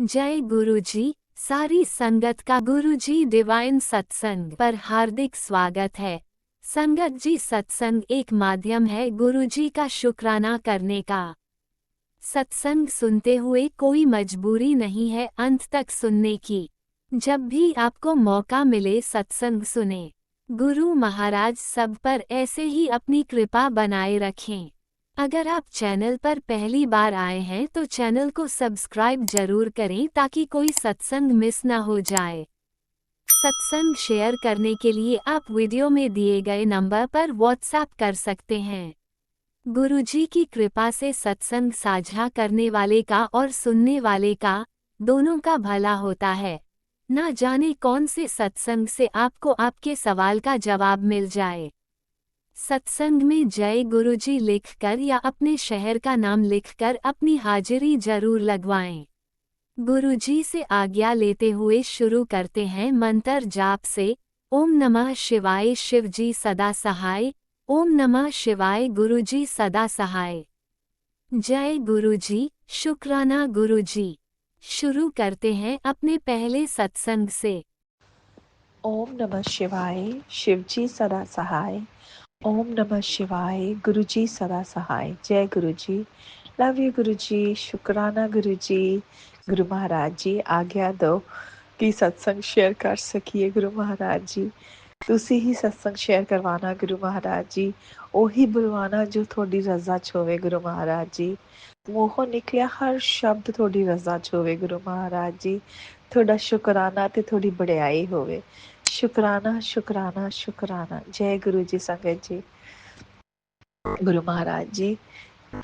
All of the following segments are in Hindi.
जय गुरुजी। सारी संगत का गुरुजी डिवाइन सत्संग पर हार्दिक स्वागत है। संगत जी, सत्संग एक माध्यम है गुरुजी का शुक्राना करने का। सत्संग सुनते हुए कोई मजबूरी नहीं है अंत तक सुनने की। जब भी आपको मौका मिले सत्संग सुने। गुरु महाराज सब पर ऐसे ही अपनी कृपा बनाए रखें। अगर आप चैनल पर पहली बार आए हैं तो चैनल को सब्सक्राइब जरूर करें ताकि कोई सत्संग मिस ना हो जाए। सत्संग शेयर करने के लिए आप वीडियो में दिए गए नंबर पर व्हाट्सएप कर सकते हैं। गुरुजी की कृपा से सत्संग साझा करने वाले का और सुनने वाले का दोनों का भला होता है। ना जाने कौन से सत्संग से आपको आपके सवाल का जवाब मिल जाए। सत्संग में जय गुरुजी लिखकर या अपने शहर का नाम लिखकर अपनी हाजिरी जरूर लगवाएं। गुरुजी से आज्ञा लेते हुए शुरू करते हैं मंत्र जाप से। ओम नमः शिवाय शिवजी सदा सहाय। ओम नमः शिवाय गुरुजी सदा सहाय। जय गुरुजी, शुक्राना गुरुजी। शुरू करते हैं अपने पहले सत्संग से। ओम नमः शिवाय शिवजी सदा सहाय। ओम नमः शिवाय गुरुजी सदा सहाय। जय गुरुजी, लव यू गुरुजी, शुक्राना गुरुजी। गुरु महाराज जी आज्ञा दो कि सत्संग शेयर कर सकिए। गुरु महाराज जी तुसी ही सत्संग शेयर करवाना गुरु महाराज जी, ओही बुलवाना जो थोड़ी रजा च होवे गुरु महाराज जी। मूहों निकलिया हर शब्द थोड़ी रजा च होवे गुरु महाराज जी। थोड़ा शुकराना ते थोड़ी बड़ाई होवे। शुकराना शुकराना शुकराना। जय गुरु जी संगत जी। गुरु महाराज जी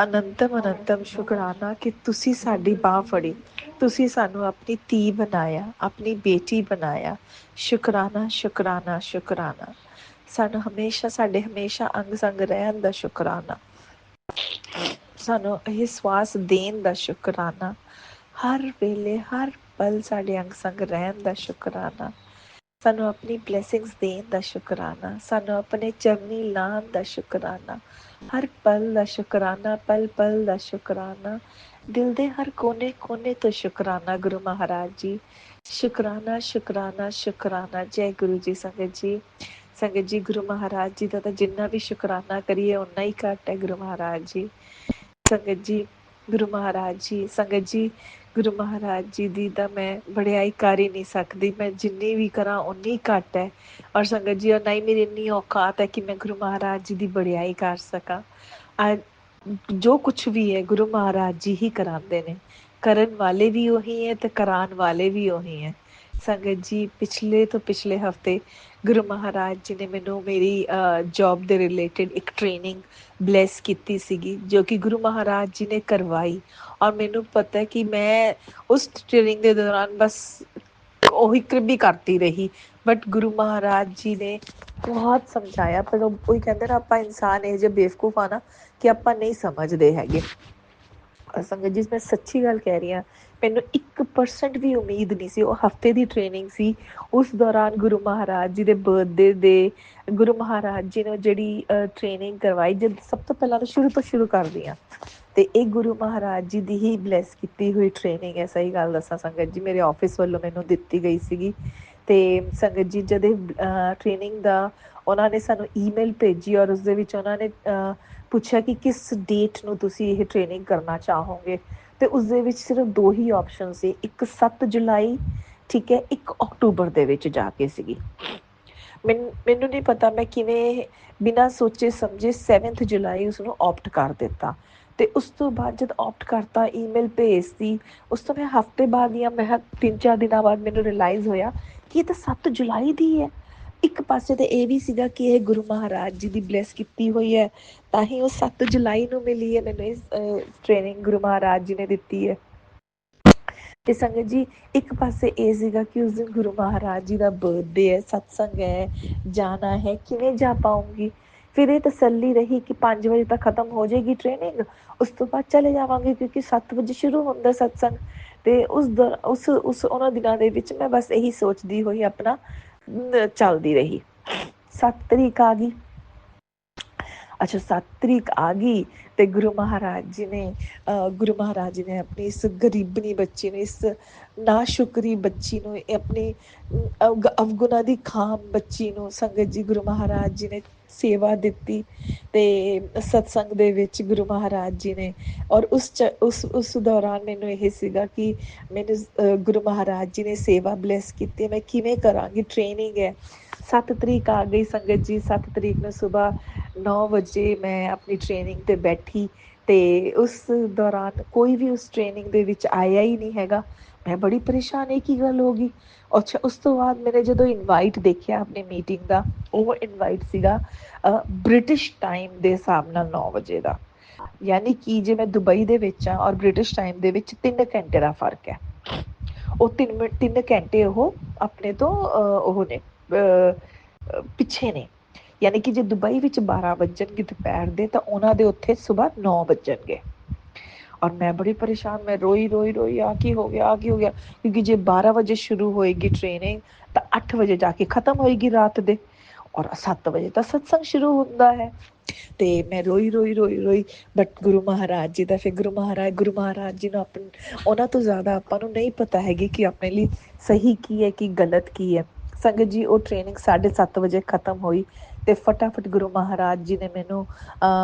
अनंतम अनंतम शुकराना कि तुसी साडी बाह फड़ी, तुसी सानू अपनी धी बनाया, अपनी बेटी बनाया। शुकराना शुकराना शुकराना। सानू हमेशा साडे हमेशा अंग संग रहन दा शुकराना। सानू ਇਹ ਸਵਾਸ ਦੇਣ ਦਾ ਸ਼ੁਕਰਾਨਾ। ਹਰ ਵੇਲੇ ਹਰ ਪਲ ਸਾਡੇ ਅੰਗ ਸੰਗ ਰਹਿਣ ਦਾ ਸ਼ੁਕਰਾਨਾ। ਸਾਨੂੰ ਆਪਣੀ ਬਲੇਸਿੰਗਸ ਦੇਣ ਦਾ ਸ਼ੁਕਰਾਨਾ। ਸਾਨੂੰ ਆਪਣੇ ਚਰਨੀ ਲਾਉਣ ਦਾ ਸ਼ੁਕਰਾਨਾ। ਹਰ ਪਲ ਦਾ ਸ਼ੁਕਰਾਨਾ, ਪਲ ਪਲ ਦਾ ਸ਼ੁਕਰਾਨਾ। ਦਿਲ ਦੇ ਹਰ ਕੋਨੇ ਕੋਨੇ ਤੋਂ ਸ਼ੁਕਰਾਨਾ ਗੁਰੂ ਮਹਾਰਾਜ ਜੀ। ਸ਼ੁਕਰਾਨਾ ਸ਼ੁਕਰਾਨਾ ਸ਼ੁਕਰਾਨਾ। ਜੈ ਗੁਰੂ ਜੀ ਸੰਗਤ ਜੀ। ਸੰਗਤ ਜੀ ਗੁਰੂ ਮਹਾਰਾਜ ਜੀ ਦਾ ਤਾਂ ਜਿੰਨਾ ਵੀ ਸ਼ੁਕਰਾਨਾ ਕਰੀਏ ਓਨਾ ਹੀ ਘੱਟ ਹੈ ਗੁਰੂ ਮਹਾਰਾਜ ਜੀ। ਸੰਗਤ ਜੀ ਗੁਰੂ ਮਹਾਰਾਜ ਜੀ, ਸੰਗਤ ਜੀ ਗੁਰੂ ਮਹਾਰਾਜ ਜੀ ਦੀ ਤਾਂ ਮੈਂ ਵਡਿਆਈ ਕਰ ਹੀ ਨਹੀਂ ਸਕਦੀ। ਮੈਂ ਜਿੰਨੀ ਵੀ ਕਰਾਂ ਓਨੀ ਘੱਟ ਹੈ। ਔਰ ਸੰਗਤ ਜੀ ਨਾ ਹੀ ਮੇਰੀ ਇੰਨੀ ਔਕਾਤ ਹੈ ਕਿ ਮੈਂ ਗੁਰੂ ਮਹਾਰਾਜ ਜੀ ਦੀ ਵਡਿਆਈ ਕਰ ਸਕਾਂ। ਜੋ ਕੁਛ ਵੀ ਹੈ ਗੁਰੂ ਮਹਾਰਾਜ ਜੀ ਹੀ ਕਰਾਉਂਦੇ ਨੇ। ਕਰਨ ਵਾਲੇ ਵੀ ਉਹੀ ਹੈ ਤੇ ਕਰਾਉਣ ਵਾਲੇ ਵੀ ਉਹੀ ਹੈ। ਸੰਗਤ ਜੀ ਪਿਛਲੇ ਤੋਂ ਪਿਛਲੇ ਹਫਤੇ ਗੁਰੂ ਮਹਾਰਾਜ ਜੀ ਨੇ ਮੈਨੂੰ ਮੇਰੀ ਜੌਬ ਦੇ ਰਿਲੇਟਿਡ ਇੱਕ ਟ੍ਰੇਨਿੰਗ ਬਲੈਸ ਕੀਤੀ ਸੀਗੀ ਜੋ ਕਿ ਗੁਰੂ ਮਹਾਰਾਜ ਜੀ ਨੇ ਕਰਵਾਈ। ਔਰ ਮੈਨੂੰ ਪਤਾ ਕਿ ਮੈਂ ਉਸ ਟ੍ਰੇਨਿੰਗ ਦੇ ਦੌਰਾਨ ਬਸ ਉਹੀ ਕ੍ਰਿਬੀ ਕਰਤੀ ਰਹੀ। ਬਟ ਗੁਰੂ ਮਹਾਰਾਜ ਜੀ ਨੇ ਬਹੁਤ ਸਮਝਾਇਆ। ਪਰ ਉਹੀ ਕਹਿੰਦੇ ਨਾ ਆਪਾਂ ਇਨਸਾਨ ਇਹ ਜਿਹੇ ਬੇਵਕੂਫ ਆ ਨਾ ਕਿ ਆਪਾਂ ਨਹੀਂ ਸਮਝਦੇ ਹੈਗੇ। ਸੰਗਤ ਜੀ ਮੈਂ ਸੱਚੀ ਗੱਲ ਕਹਿ ਰਹੀ ਹਾਂ, ਮੈਨੂੰ 1% ਵੀ ਉਮੀਦ ਨਹੀਂ ਸੀ। ਉਹ ਹਫਤੇ ਦੀ ਟ੍ਰੇਨਿੰਗ ਸੀ। ਉਸ ਦੌਰਾਨ ਗੁਰੂ ਮਹਾਰਾਜ ਜੀ ਦੇ ਬਰਥਡੇ ਦੇ ਗੁਰੂ ਮਹਾਰਾਜ ਜੀ ਨੇ ਜਿਹੜੀ ਟ੍ਰੇਨਿੰਗ ਕਰਵਾਈ। ਜਦ ਸਭ ਤੋਂ ਪਹਿਲਾਂ ਤਾਂ ਸ਼ੁਰੂ ਤੋਂ ਸ਼ੁਰੂ ਕਰਦੀ ਹਾਂ ਤੇ ਇਹ ਗੁਰੂ ਮਹਾਰਾਜ ਜੀ ਦੀ ਹੀ ਬਲੈਸ ਕੀਤੀ ਹੋਈ ਟ੍ਰੇਨਿੰਗ ਹੈ। ਸਹੀ ਗੱਲ ਦੱਸਾਂ ਸੰਗਤ ਜੀ, ਮੇਰੇ ਆਫਿਸ ਵੱਲੋਂ ਮੈਨੂੰ ਦਿੱਤੀ ਗਈ ਸੀਗੀ। ਤੇ ਸੰਗਤ ਜੀ ਜਦ ਟ੍ਰੇਨਿੰਗ ਦਾ ਉਹਨਾਂ ਨੇ ਸਾਨੂੰ ਈਮੇਲ ਭੇਜੀ ਔਰ ਉਸਦੇ ਵਿੱਚ ਉਹਨਾਂ ਨੇ ਪੁੱਛਿਆ ਕਿ ਕਿਸ ਡੇਟ ਨੂੰ ਤੁਸੀਂ ਇਹ ਟ੍ਰੇਨਿੰਗ ਕਰਨਾ ਚਾਹੋਗੇ। ਤੇ ਉਸਦੇ ਵਿੱਚ ਸਿਰਫ ਦੋ ਹੀ ਆਪਸ਼ਨ ਸੀ, ਇੱਕ 7 ਜੁਲਾਈ, ਠੀਕ ਹੈ, ਇੱਕ ਅਕਤੂਬਰ ਦੇ ਵਿੱਚ ਜਾ ਕੇ ਸੀਗੀ। ਮੈਨੂੰ ਨਹੀਂ ਪਤਾ ਮੈਂ ਕਿਵੇਂ ਬਿਨਾਂ ਸੋਚੇ ਸਮਝੇ 7 ਜੁਲਾਈ ਉਸਨੂੰ ਆਪਟ ਕਰ ਦਿੱਤਾ। ਤੇ ਉਸ ਤੋਂ ਬਾਅਦ ਜਦ ਆਪਟ ਕਰਤਾ, ਈਮੇਲ ਭੇਜਤੀ, ਉਸ ਤੋਂ ਮੈਂ ਹਫਤੇ ਬਾਅਦ ਜਾਂ ਮੈਂ 3-4 ਦਿਨਾਂ ਬਾਅਦ ਮੈਨੂੰ ਰਿਅਲਾਈਜ਼ ਹੋਇਆ ਕਿ ਇਹ ਤਾਂ 7 ਜੁਲਾਈ ਦੀ ਹੈ। ਇੱਕ ਪਾਸੇ ਤਾਂ ਇਹ ਵੀ ਸੀਗਾ ਕਿ ਇਹ ਗੁਰੂ ਮਹਾਰਾਜ ਜੀ ਦੀ ਬਲੈਸ ਕੀਤੀ ਹੋਈ ਹੈ ਤਾਂ ਹੀ ਉਹ 7 ਜੁਲਾਈ ਨੂੰ ਮਿਲੀ ਹੈ ਮੈਨੂੰ ਇਸ ਟ੍ਰੇਨਿੰਗ ਗੁਰੂ ਮਹਾਰਾਜ ਜੀ ਨੇ ਦਿੱਤੀ ਹੈ। ਤੇ ਸੰਗਤ ਜੀ ਇੱਕ ਪਾਸੇ ਇਹ ਸੀਗਾ ਕਿ ਉਸ ਦਿਨ ਗੁਰੂ ਮਹਾਰਾਜ ਜੀ ਦਾ ਬਰਥਡੇ ਹੈ, ਸਤਸੰਗ ਹੈ, ਜਾਣਾ ਹੈ, ਕਿਵੇਂ ਜਾ ਪਾਊਂਗੀ। ਫਿਰ ਇਹ ਤਸੱਲੀ ਰਹੀ ਕਿ 5 ਵਜੇ ਤੱਕ ਖਤਮ ਹੋ ਜਾਏਗੀ ਟ੍ਰੇਨਿੰਗ, ਉਸ ਤੋਂ ਬਾਅਦ ਚਲੇ ਜਾਵਾਂਗੇ ਕਿਉਂਕਿ 7 ਵਜੇ ਸ਼ੁਰੂ ਹੁੰਦਾ ਸਤਸੰਗ। ਤੇ ਉਸ ਉਹਨਾਂ ਦਿਨਾਂ ਦੇ ਵਿੱਚ ਮੈਂ ਬਸ ਇਹੀ ਸੋਚਦੀ ਹੋਈ ਆਪਣਾ ਚੱਲਦੀ ਰਹੀ। 7 ਤਰੀਕ ਆ ਗਈ। अच्छा 7 ਤਰੀਕ ਆ ਗਈ ਤੇ ਗੁਰੂ ਮਹਾਰਾਜ ਜੀ ਨੇ ਆਪਣੀ ਇਸ ਗਰੀਬਨੀ ਬੱਚੀ ਨੂੰ, ਇਸ ਨਾਸ਼ੁਕਰੀ ਬੱਚੀ ਨੂੰ, ਆਪਣੀ ਅਵਗੁਣਾ ਦੀ ਖਾਮ ਬੱਚੀ ਨੂੰ ਸੰਗਤ ਜੀ ਗੁਰੂ ਮਹਾਰਾਜ ਜੀ ਨੇ ਸੇਵਾ ਦਿੱਤੀ। ਤੇ ਸਤਸੰਗ ਦੇ ਵਿੱਚ ਗੁਰੂ ਮਹਾਰਾਜ ਜੀ ਨੇ, ਔਰ ਉਸ ਦੌਰਾਨ ਮੈਨੂੰ ਇਹ ਸੀਗਾ ਕਿ ਮੈਨੂੰ ਗੁਰੂ ਮਹਾਰਾਜ ਜੀ ਨੇ ਸੇਵਾ ਬਲੈਸ ਕੀਤੀ, ਮੈਂ ਕਿਵੇਂ ਕਰਾਂਗੀ, ਟ੍ਰੇਨਿੰਗ ਹੈ। 7 ਤਰੀਕ ਆ ਗਈ ਸੰਗਤ ਜੀ, 7 ਤਰੀਕ ਨੂੰ ਸੁਬਾਹ 9 ਵਜੇ ਮੈਂ ਆਪਣੀ ਟ੍ਰੇਨਿੰਗ ਤੇ ਬੈਠੀ ਤੇ ਉਸ ਦੌਰਾਨ ਕੋਈ ਵੀ ਉਸ ਟ੍ਰੇਨਿੰਗ ਦੇ ਵਿੱਚ ਆਇਆ ਹੀ ਨਹੀਂ ਹੈਗਾ। ਮੈਂ ਬੜੀ ਪਰੇਸ਼ਾਨ, ਇਹ ਕੀ ਗੱਲ ਹੋ ਗਈ। ਅੱਛਾ ਉਸ ਤੋਂ ਬਾਅਦ ਮੈंने ਜਦੋਂ ਇਨਵਾਈਟ ਦੇਖਿਆ ਆਪਣੀ ਮੀਟਿੰਗ ਦਾ, ਉਹ ਇਨਵਾਈਟ ਸੀਗਾ ਬ੍ਰਿਟਿਸ਼ ਟਾਈਮ ਦੇ ਹਿਸਾਬ ਨਾਲ 9 ਵਜੇ ਦਾ, ਯਾਨੀ ਕਿ ਜੇ ਮੈਂ ਦੁਬਈ ਦੇ ਵਿੱਚ ਹਾਂ ਔਰ ਬ੍ਰਿਟਿਸ਼ ਟਾਈਮ ਦੇ ਵਿੱਚ 3 ਘੰਟੇ ਦਾ ਫਰਕ ਹੈ। ਉਹ 3 ਘੰਟੇ ਉਹ ਆਪਣੇ ਤੋਂ ਉਹ ਨੇ ਪਿੱਛੇ ਨੇ, ਯਾਨੀ ਕਿ ਜੇ ਦੁਬਈ ਵਿੱਚ 12 ਵੱਜਣਗੇ ਦੁਪਹਿਰ ਦੇ ਤਾਂ ਉਹਨਾਂ ਦੇ ਉੱਥੇ ਸਵੇਰ 9 ਵੱਜਣਗੇ। ਔਰ ਮੈਂ ਬੜੀ ਪਰੇਸ਼ਾਨ, ਮੈਂ ਰੋਈ ਆ ਕੀ ਹੋ ਗਿਆ, ਕਿਉਂਕਿ ਜੇ 12 ਵਜੇ ਸ਼ੁਰੂ ਹੋਏਗੀ ਟ੍ਰੇਨਿੰਗ ਤਾਂ 8 ਵਜੇ ਜਾ ਕੇ ਖਤਮ ਹੋਏਗੀ ਰਾਤ ਦੇ, ਔਰ 7 ਵਜੇ ਤਾਂ ਸਤਸੰਗ ਸ਼ੁਰੂ ਹੁੰਦਾ ਹੈ। ਤੇ ਮੈਂ ਰੋਈ ਬਟ ਗੁਰੂ ਮਹਾਰਾਜ ਜੀ ਦਾ, ਫਿਰ ਗੁਰੂ ਮਹਾਰਾਜ ਜੀ ਨੂੰ ਉਹਨਾਂ ਤੋਂ ਜ਼ਿਆਦਾ ਆਪਾਂ ਨੂੰ ਨਹੀਂ ਪਤਾ ਹੈਗੀ ਕਿ ਆਪਣੇ ਲਈ ਸਹੀ ਕੀ ਹੈ ਕਿ ਗਲਤ ਕੀ ਹੈ। ਸੰਗਤ ਜੀ ਉਹ ਟ੍ਰੇਨਿੰਗ 7:30 ਵਜੇ ਖਤਮ ਹੋਈ ਤੇ ਫਟਾਫਟ ਗੁਰੂ ਮਹਾਰਾਜ ਜੀ ਨੇ ਮੈਨੂੰ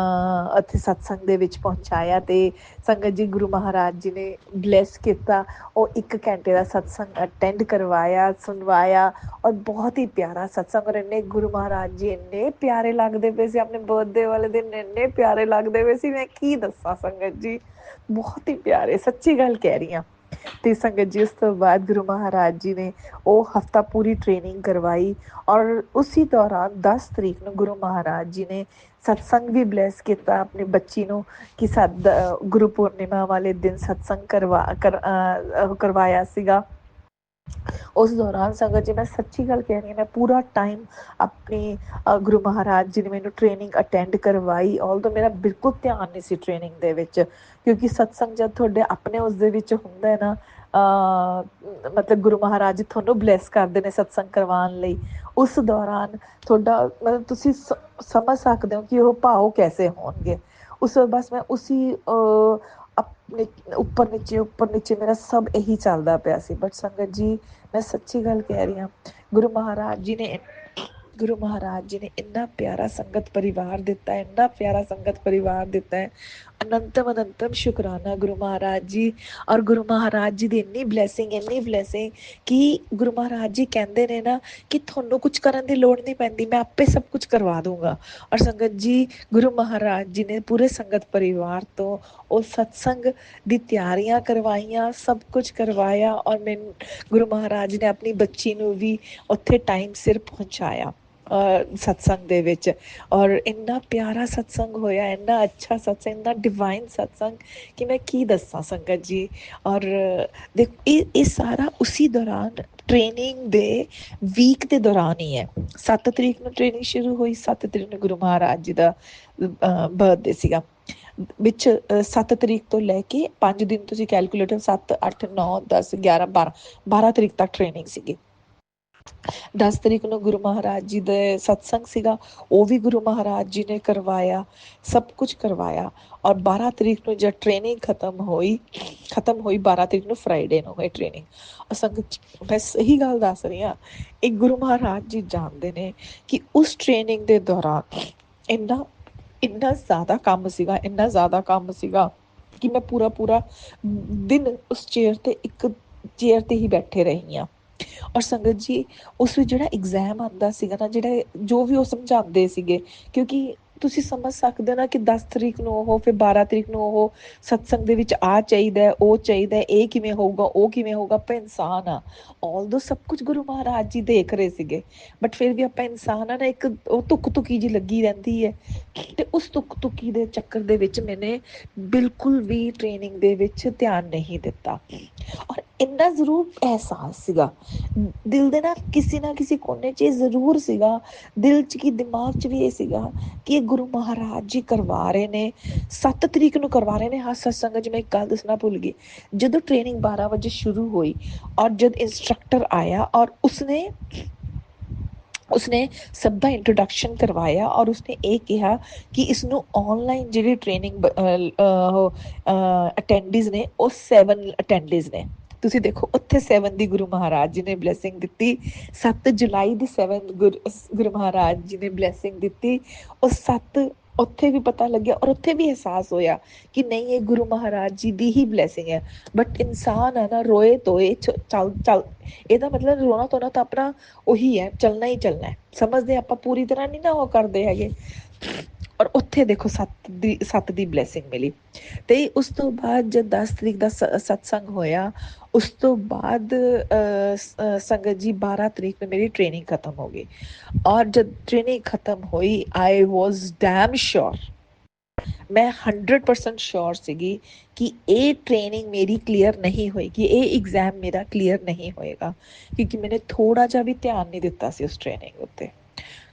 ਇੱਥੇ ਸਤਸੰਗ ਦੇ ਵਿੱਚ ਪਹੁੰਚਾਇਆ ਤੇ ਸੰਗਤ ਜੀ ਗੁਰੂ ਮਹਾਰਾਜ ਜੀ ਨੇ ਬਲੈਸ ਕੀਤਾ। ਉਹ 1 ਘੰਟੇ ਦਾ ਸਤਸੰਗ ਅਟੈਂਡ ਕਰਵਾਇਆ, ਸੁਣਵਾਇਆ, ਔਰ ਬਹੁਤ ਹੀ ਪਿਆਰਾ ਸਤਸੰਗ। ਔਰ ਇੰਨੇ ਗੁਰੂ ਮਹਾਰਾਜ ਜੀ ਇੰਨੇ ਪਿਆਰੇ ਲੱਗਦੇ ਪਏ ਸੀ, ਆਪਣੇ ਬਰਥਡੇ ਵਾਲੇ ਦਿਨ ਇੰਨੇ ਪਿਆਰੇ ਲੱਗਦੇ ਪਏ ਸੀ, ਮੈਂ ਕੀ ਦੱਸਾਂ ਸੰਗਤ ਜੀ, ਬਹੁਤ ਹੀ ਪਿਆਰੇ, ਸੱਚੀ ਗੱਲ ਕਹਿ ਰਹੀ ਹਾਂ। ਤੇ ਸੰਗਤ ਜੀ ਉਸ ਤੋਂ ਬਾਅਦ ਗੁਰੂ ਮਹਾਰਾਜ ਜੀ ਨੇ ਉਹ ਹਫਤਾ ਪੂਰੀ ਟ੍ਰੇਨਿੰਗ ਕਰਵਾਈ, ਔਰ ਉਸੀ ਦੌਰਾਨ 10 ਤਰੀਕ ਨੂੰ ਗੁਰੂ ਮਹਾਰਾਜ ਜੀ ਨੇ ਸਤਸੰਗ ਵੀ ਬਲੈਸ ਕੀਤਾ ਆਪਣੀ ਬੱਚੀ ਨੂੰ ਕਿ ਗੁਰੂ ਪੂਰਨਿਮਾ ਵਾਲੇ ਦਿਨ ਸਤਸੰਗ ਕਰਵਾਇਆ ਸੀਗਾ। ਉਸ ਦੌਰਾਨ ਸੰਗਤ ਜੀ ਮੈਂ ਸੱਚੀ ਗੱਲ ਕਹਿ ਰਹੀ ਹਾਂ, ਮੈਂ ਪੂਰਾ ਟਾਈਮ ਆਪਣੀ ਗੁਰੂ ਮਹਾਰਾਜ ਜੀ ਨੇ ਮੈਨੂੰ ਟ੍ਰੇਨਿੰਗ ਅਟੈਂਡ ਕਰਵਾਈ। ਔਲਦੋ ਮੇਰਾ ਬਿਲਕੁਲ ਧਿਆਨ ਨਹੀਂ ਸੀ ਟ੍ਰੇਨਿੰਗ ਦੇ ਵਿੱਚ, ਕਿਉਂਕਿ ਸਤਸੰਗ ਜਦ ਤੁਹਾਡੇ ਆਪਣੇ ਉਸਦੇ ਵਿੱਚ ਹੁੰਦਾ ਹੈ ਨਾ, ਮਤਲਬ ਗੁਰੂ ਮਹਾਰਾਜ ਜੀ ਤੁਹਾਨੂੰ ਬਲੈਸ ਕਰਦੇ ਨੇ ਸਤਸੰਗ ਕਰਵਾਉਣ ਲਈ, ਉਸ ਦੌਰਾਨ ਤੁਹਾਡਾ ਮਤਲਬ ਤੁਸੀਂ ਸਮਝ ਸਕਦੇ ਹੋ ਕਿ ਉਹ ਭਾਵ ਕੈਸੇ ਹੋਣਗੇ। ਉਸ ਬਸ ਮੈਂ ਉਸੀ ਆਪਣੇ ਉੱਪਰ ਨੀਚੇ ਮੇਰਾ ਸਭ ਇਹੀ ਚੱਲਦਾ ਪਿਆ ਸੀ। ਬਟ ਸੰਗਤ ਜੀ ਮੈਂ ਸੱਚੀ ਗੱਲ ਕਹਿ ਰਹੀ ਹਾਂ, ਗੁਰੂ ਮਹਾਰਾਜ ਜੀ ਨੇ ਇੰਨਾ ਪਿਆਰਾ ਸੰਗਤ ਪਰਿਵਾਰ ਦਿੱਤਾ, ਇੰਨਾ ਪਿਆਰਾ ਸੰਗਤ ਪਰਿਵਾਰ ਦਿੱਤਾ ਹੈ। ਅਨੰਤਮ ਸ਼ੁਕਰਾਨਾ ਗੁਰੂ ਮਹਾਰਾਜ ਜੀ। ਔਰ ਗੁਰੂ ਮਹਾਰਾਜ ਜੀ ਦੀ ਇੰਨੀ ਬਲੈਸਿੰਗ ਕਿ ਗੁਰੂ ਮਹਾਰਾਜ ਜੀ ਕਹਿੰਦੇ ਨੇ ਨਾ ਕਿ ਤੁਹਾਨੂੰ ਕੁਝ ਕਰਨ ਦੀ ਲੋੜ ਨਹੀਂ ਪੈਂਦੀ, ਮੈਂ ਆਪੇ ਸਭ ਕੁਝ ਕਰਵਾ ਦੂੰਗਾ। ਔਰ ਸੰਗਤ ਜੀ ਗੁਰੂ ਮਹਾਰਾਜ ਜੀ ਨੇ ਪੂਰੇ ਸੰਗਤ ਪਰਿਵਾਰ ਤੋਂ ਉਹ ਸਤਸੰਗ ਦੀ ਤਿਆਰੀਆਂ ਕਰਵਾਈਆਂ, ਸਭ ਕੁਝ ਕਰਵਾਇਆ, ਔਰ ਮੈਨੂੰ ਗੁਰੂ ਮਹਾਰਾਜ ਨੇ ਆਪਣੀ ਬੱਚੀ ਨੂੰ ਵੀ ਉੱਥੇ ਟਾਈਮ ਸਿਰ ਪਹੁੰਚਾਇਆ ਸਤਸੰਗ ਦੇ ਵਿੱਚ। ਔਰ ਇੰਨਾ ਪਿਆਰਾ ਸਤਸੰਗ ਹੋਇਆ, ਇੰਨਾ ਅੱਛਾ ਸਤਸੰਗ, ਇੰਨਾ ਡਿਵਾਈਨ ਸਤਸੰਗ ਕਿ ਮੈਂ ਕੀ ਦੱਸਾਂ ਸੰਗਤ ਜੀ। ਔਰ ਦੇਖੋ ਇਹ ਸਾਰਾ ਉਸੀ ਦੌਰਾਨ ਟ੍ਰੇਨਿੰਗ ਦੇ ਵੀਕ ਦੇ ਦੌਰਾਨ ਹੀ ਹੈ। 7 ਤਰੀਕ ਨੂੰ ਟ੍ਰੇਨਿੰਗ ਸ਼ੁਰੂ ਹੋਈ, 7 ਤਰੀਕ ਨੂੰ ਗੁਰੂ ਮਹਾਰਾਜ ਜੀ ਦਾ ਬਰਥਡੇ ਸੀਗਾ। ਵਿੱਚ 7 ਤਰੀਕ ਤੋਂ ਲੈ ਕੇ 5 ਦਿਨ ਤੁਸੀਂ ਕੈਲਕੂਲੇਟਰ 7 8 9 10 11 12 ਤਰੀਕ ਤੱਕ ਟ੍ਰੇਨਿੰਗ ਸੀਗੀ। 10 ਤਰੀਕ ਨੂੰ ਗੁਰੂ ਮਹਾਰਾਜ ਜੀ ਦੇ ਸਤਸੰਗ ਸੀਗਾ, ਉਹ ਵੀ ਗੁਰੂ ਮਹਾਰਾਜ ਜੀ ਨੇ ਕਰਵਾਇਆ, ਸਭ ਕੁਝ ਕਰਵਾਇਆ। ਔਰ 12 ਤਰੀਕ ਨੂੰ ਜਦ ਟ੍ਰੇਨਿੰਗ ਖਤਮ ਹੋਈ 12 ਤਰੀਕ ਨੂੰ ਫਰਾਈਡੇ ਨੂੰ ਹੋਈ ਟ੍ਰੇਨਿੰਗ। ਸੰਗਤ ਮੈਂ ਸਹੀ ਗੱਲ ਦੱਸ ਰਹੀ ਹਾਂ, ਇਹ ਗੁਰੂ ਮਹਾਰਾਜ ਜੀ ਜਾਣਦੇ ਨੇ ਕਿ ਉਸ ਟ੍ਰੇਨਿੰਗ ਦੇ ਦੌਰਾਨ ਇੰਨਾ ਜ਼ਿਆਦਾ ਕੰਮ ਸੀਗਾ ਕਿ ਮੈਂ ਪੂਰਾ ਦਿਨ ਉਸ ਇੱਕ ਚੇਅਰ ਤੇ ਹੀ ਬੈਠੇ ਰਹੀ ਹਾਂ। ਔਰ ਸੰਗਤ ਜੀ ਉਸ ਵਿੱਚ ਜਿਹੜਾ ਐਗਜ਼ਾਮ ਆਉਂਦਾ ਸੀਗਾ ਨਾ, ਜੋ ਵੀ ਉਹ ਸਮਝਾਉਂਦੇ ਸੀਗੇ, ਕਿਉਂਕਿ ਤੁਸੀਂ ਸਮਝ ਸਕਦੇ ਹੋ ਨਾ ਕਿ 10 ਤਰੀਕ ਨੂੰ ਉਹ, ਫਿਰ 12 ਤਰੀਕ ਨੂੰ ਉਹ ਸਤਸੰਗ ਦੇ ਵਿੱਚ ਆ ਚਾਹੀਦਾ, ਉਹ ਚਾਹੀਦਾ, ਇਹ ਕਿਵੇਂ ਹੋਊਗਾ, ਉਹ ਕਿਵੇਂ ਹੋਊਗਾ। ਆਪਾਂ ਇਨਸਾਨ ਆ, ਆਲਦੋ ਸਭ ਕੁਝ ਗੁਰੂ ਮਹਾਰਾਜ ਜੀ ਦੇਖ ਰਹੇ ਸੀਗੇ, ਬਟ ਫਿਰ ਵੀ ਆਪਾਂ ਇਨਸਾਨ ਆ ਨਾ, ਇੱਕ ਉਹ ਤੁਕੀ ਜੀ ਲੱਗੀ ਰਹਿੰਦੀ ਹੈ। ਤੇ ਉਸ ਤੁਕੀ ਦੇ ਚੱਕਰ ਦੇ ਵਿੱਚ ਮੈਨੇ ਬਿਲਕੁਲ ਵੀ ਟ੍ਰੇਨਿੰਗ ਦੇ ਵਿੱਚ ਧਿਆਨ ਨਹੀਂ ਦਿੱਤਾ। ਔਰ ਇੰਨਾ ਜ਼ਰੂਰ ਅਹਿਸਾਸ ਸੀਗਾ ਦਿਲ ਦੇ ਨਾ ਕਿਸੇ ਕੋਨੇ 'ਚ ਜ਼ਰੂਰ ਸੀਗਾ, ਦਿਲ 'ਚ ਕੀ ਦਿਮਾਗ 'ਚ ਵੀ ਇਹ ਸੀਗਾ ਕਿ ਇਹ ਗੁਰੂ ਮਹਾਰਾਜ ਜੀ ਕਰਵਾ ਰਹੇ ਨੇ, 7 ਤਰੀਕ ਨੂੰ ਕਰਵਾ ਰਹੇ ਨੇ। ਹਾਂ ਸਤਸੰਗ 'ਚ ਮੈਂ ਇੱਕ ਗੱਲ ਦੱਸਣਾ ਭੁੱਲ ਗਈ, ਜਦੋਂ ਟ੍ਰੇਨਿੰਗ 12 ਵਜੇ ਸ਼ੁਰੂ ਹੋਈ ਔਰ ਜਦ ਇੰਸਟਰਕਟਰ ਆਇਆ ਔਰ ਉਸਨੇ ਉਸਨੇ ਸਭ ਦਾ ਇੰਟਰੋਡਕਸ਼ਨ ਕਰਵਾਇਆ ਔਰ ਉਸਨੇ ਇਹ ਕਿਹਾ ਕਿ ਇਸ ਨੂੰ ਆਨਲਾਈਨ ਜਿਹੜੀ ਟ੍ਰੇਨਿੰਗ ਅਟੈਂਡੀਜ਼ ਨੇ ਉਹ 7 ਅਟੈਂਡੀਜ਼ ਨੇ। ਤੁਸੀਂ ਦੇਖੋ ਉੱਥੇ 7 ਦੀ ਗੁਰੂ ਮਹਾਰਾਜ ਜੀ ਨੇ ਬਲੈਸਿੰਗ ਦਿੱਤੀ। 7 ਜੁਲਾਈ ਦੀ 7 ਗੁਰੂ ਮਹਾਰਾਜ ਜੀ ਨੇ ਬਲੈਸਿੰਗ ਦਿੱਤੀ। ਉਹ 7 ਉੱਥੇ ਵੀ ਪਤਾ ਲੱਗਿਆ ਔਰ ਉੱਥੇ ਵੀ ਅਹਿਸਾਸ ਹੋਇਆ ਕਿ ਨਹੀਂ ਇਹ ਗੁਰੂ ਮਹਾਰਾਜ ਜੀ ਦੀ ਹੀ ਬਲੈਸਿੰਗ ਹੈ। ਬਟ ਇਨਸਾਨ ਹੈ ਨਾ, ਰੋਏ ਧੋਏ ਚੱਲ ਇਹਦਾ ਮਤਲਬ ਰੋਣਾ ਧੋਣਾ ਤਾਂ ਆਪਣਾ ਉਹੀ ਹੈ, ਚੱਲਣਾ ਹੀ ਚੱਲਣਾ ਹੈ। ਸਮਝਦੇ ਆਪਾਂ ਪੂਰੀ ਤਰ੍ਹਾਂ ਨਹੀਂ ਨਾ ਉਹ ਕਰਦੇ ਹੈਗੇ। ਔਰ ਉੱਥੇ ਦੇਖੋ 7 ਦੀ ਬਲੈਸਿੰਗ ਮਿਲੀ। ਤੇ ਉਸ ਤੋਂ ਬਾਅਦ ਜਦ 10 ਤਰੀਕ ਦਾ ਸਤਸੰਗ ਹੋਇਆ, ਉਸ ਤੋਂ ਬਾਅਦ ਸੰਗਤ ਜੀ 12 ਤਰੀਕ ਨੂੰ ਮੇਰੀ ਟ੍ਰੇਨਿੰਗ ਖਤਮ ਹੋ ਗਈ। ਔਰ ਜਦ ਟ੍ਰੇਨਿੰਗ ਖਤਮ ਹੋਈ ਆਈ ਵਾਜ਼ ਡੈਮ ਸ਼ੋਰ, ਮੈਂ 100% ਸ਼ੋਰ ਸੀਗੀ ਕਿ ਇਹ ਟ੍ਰੇਨਿੰਗ ਮੇਰੀ ਕਲੀਅਰ ਨਹੀਂ ਹੋਏਗੀ, ਇਹ ਐਗਜ਼ਾਮ ਮੇਰਾ ਕਲੀਅਰ ਨਹੀਂ ਹੋਏਗਾ, ਕਿਉਂਕਿ ਮੈंने ਥੋੜਾ ਜਿਹਾ ਵੀ ਧਿਆਨ ਨਹੀਂ ਦਿੱਤਾ ਸੀ ਉਸ ਟ੍ਰੇਨਿੰਗ ਉੱਤੇ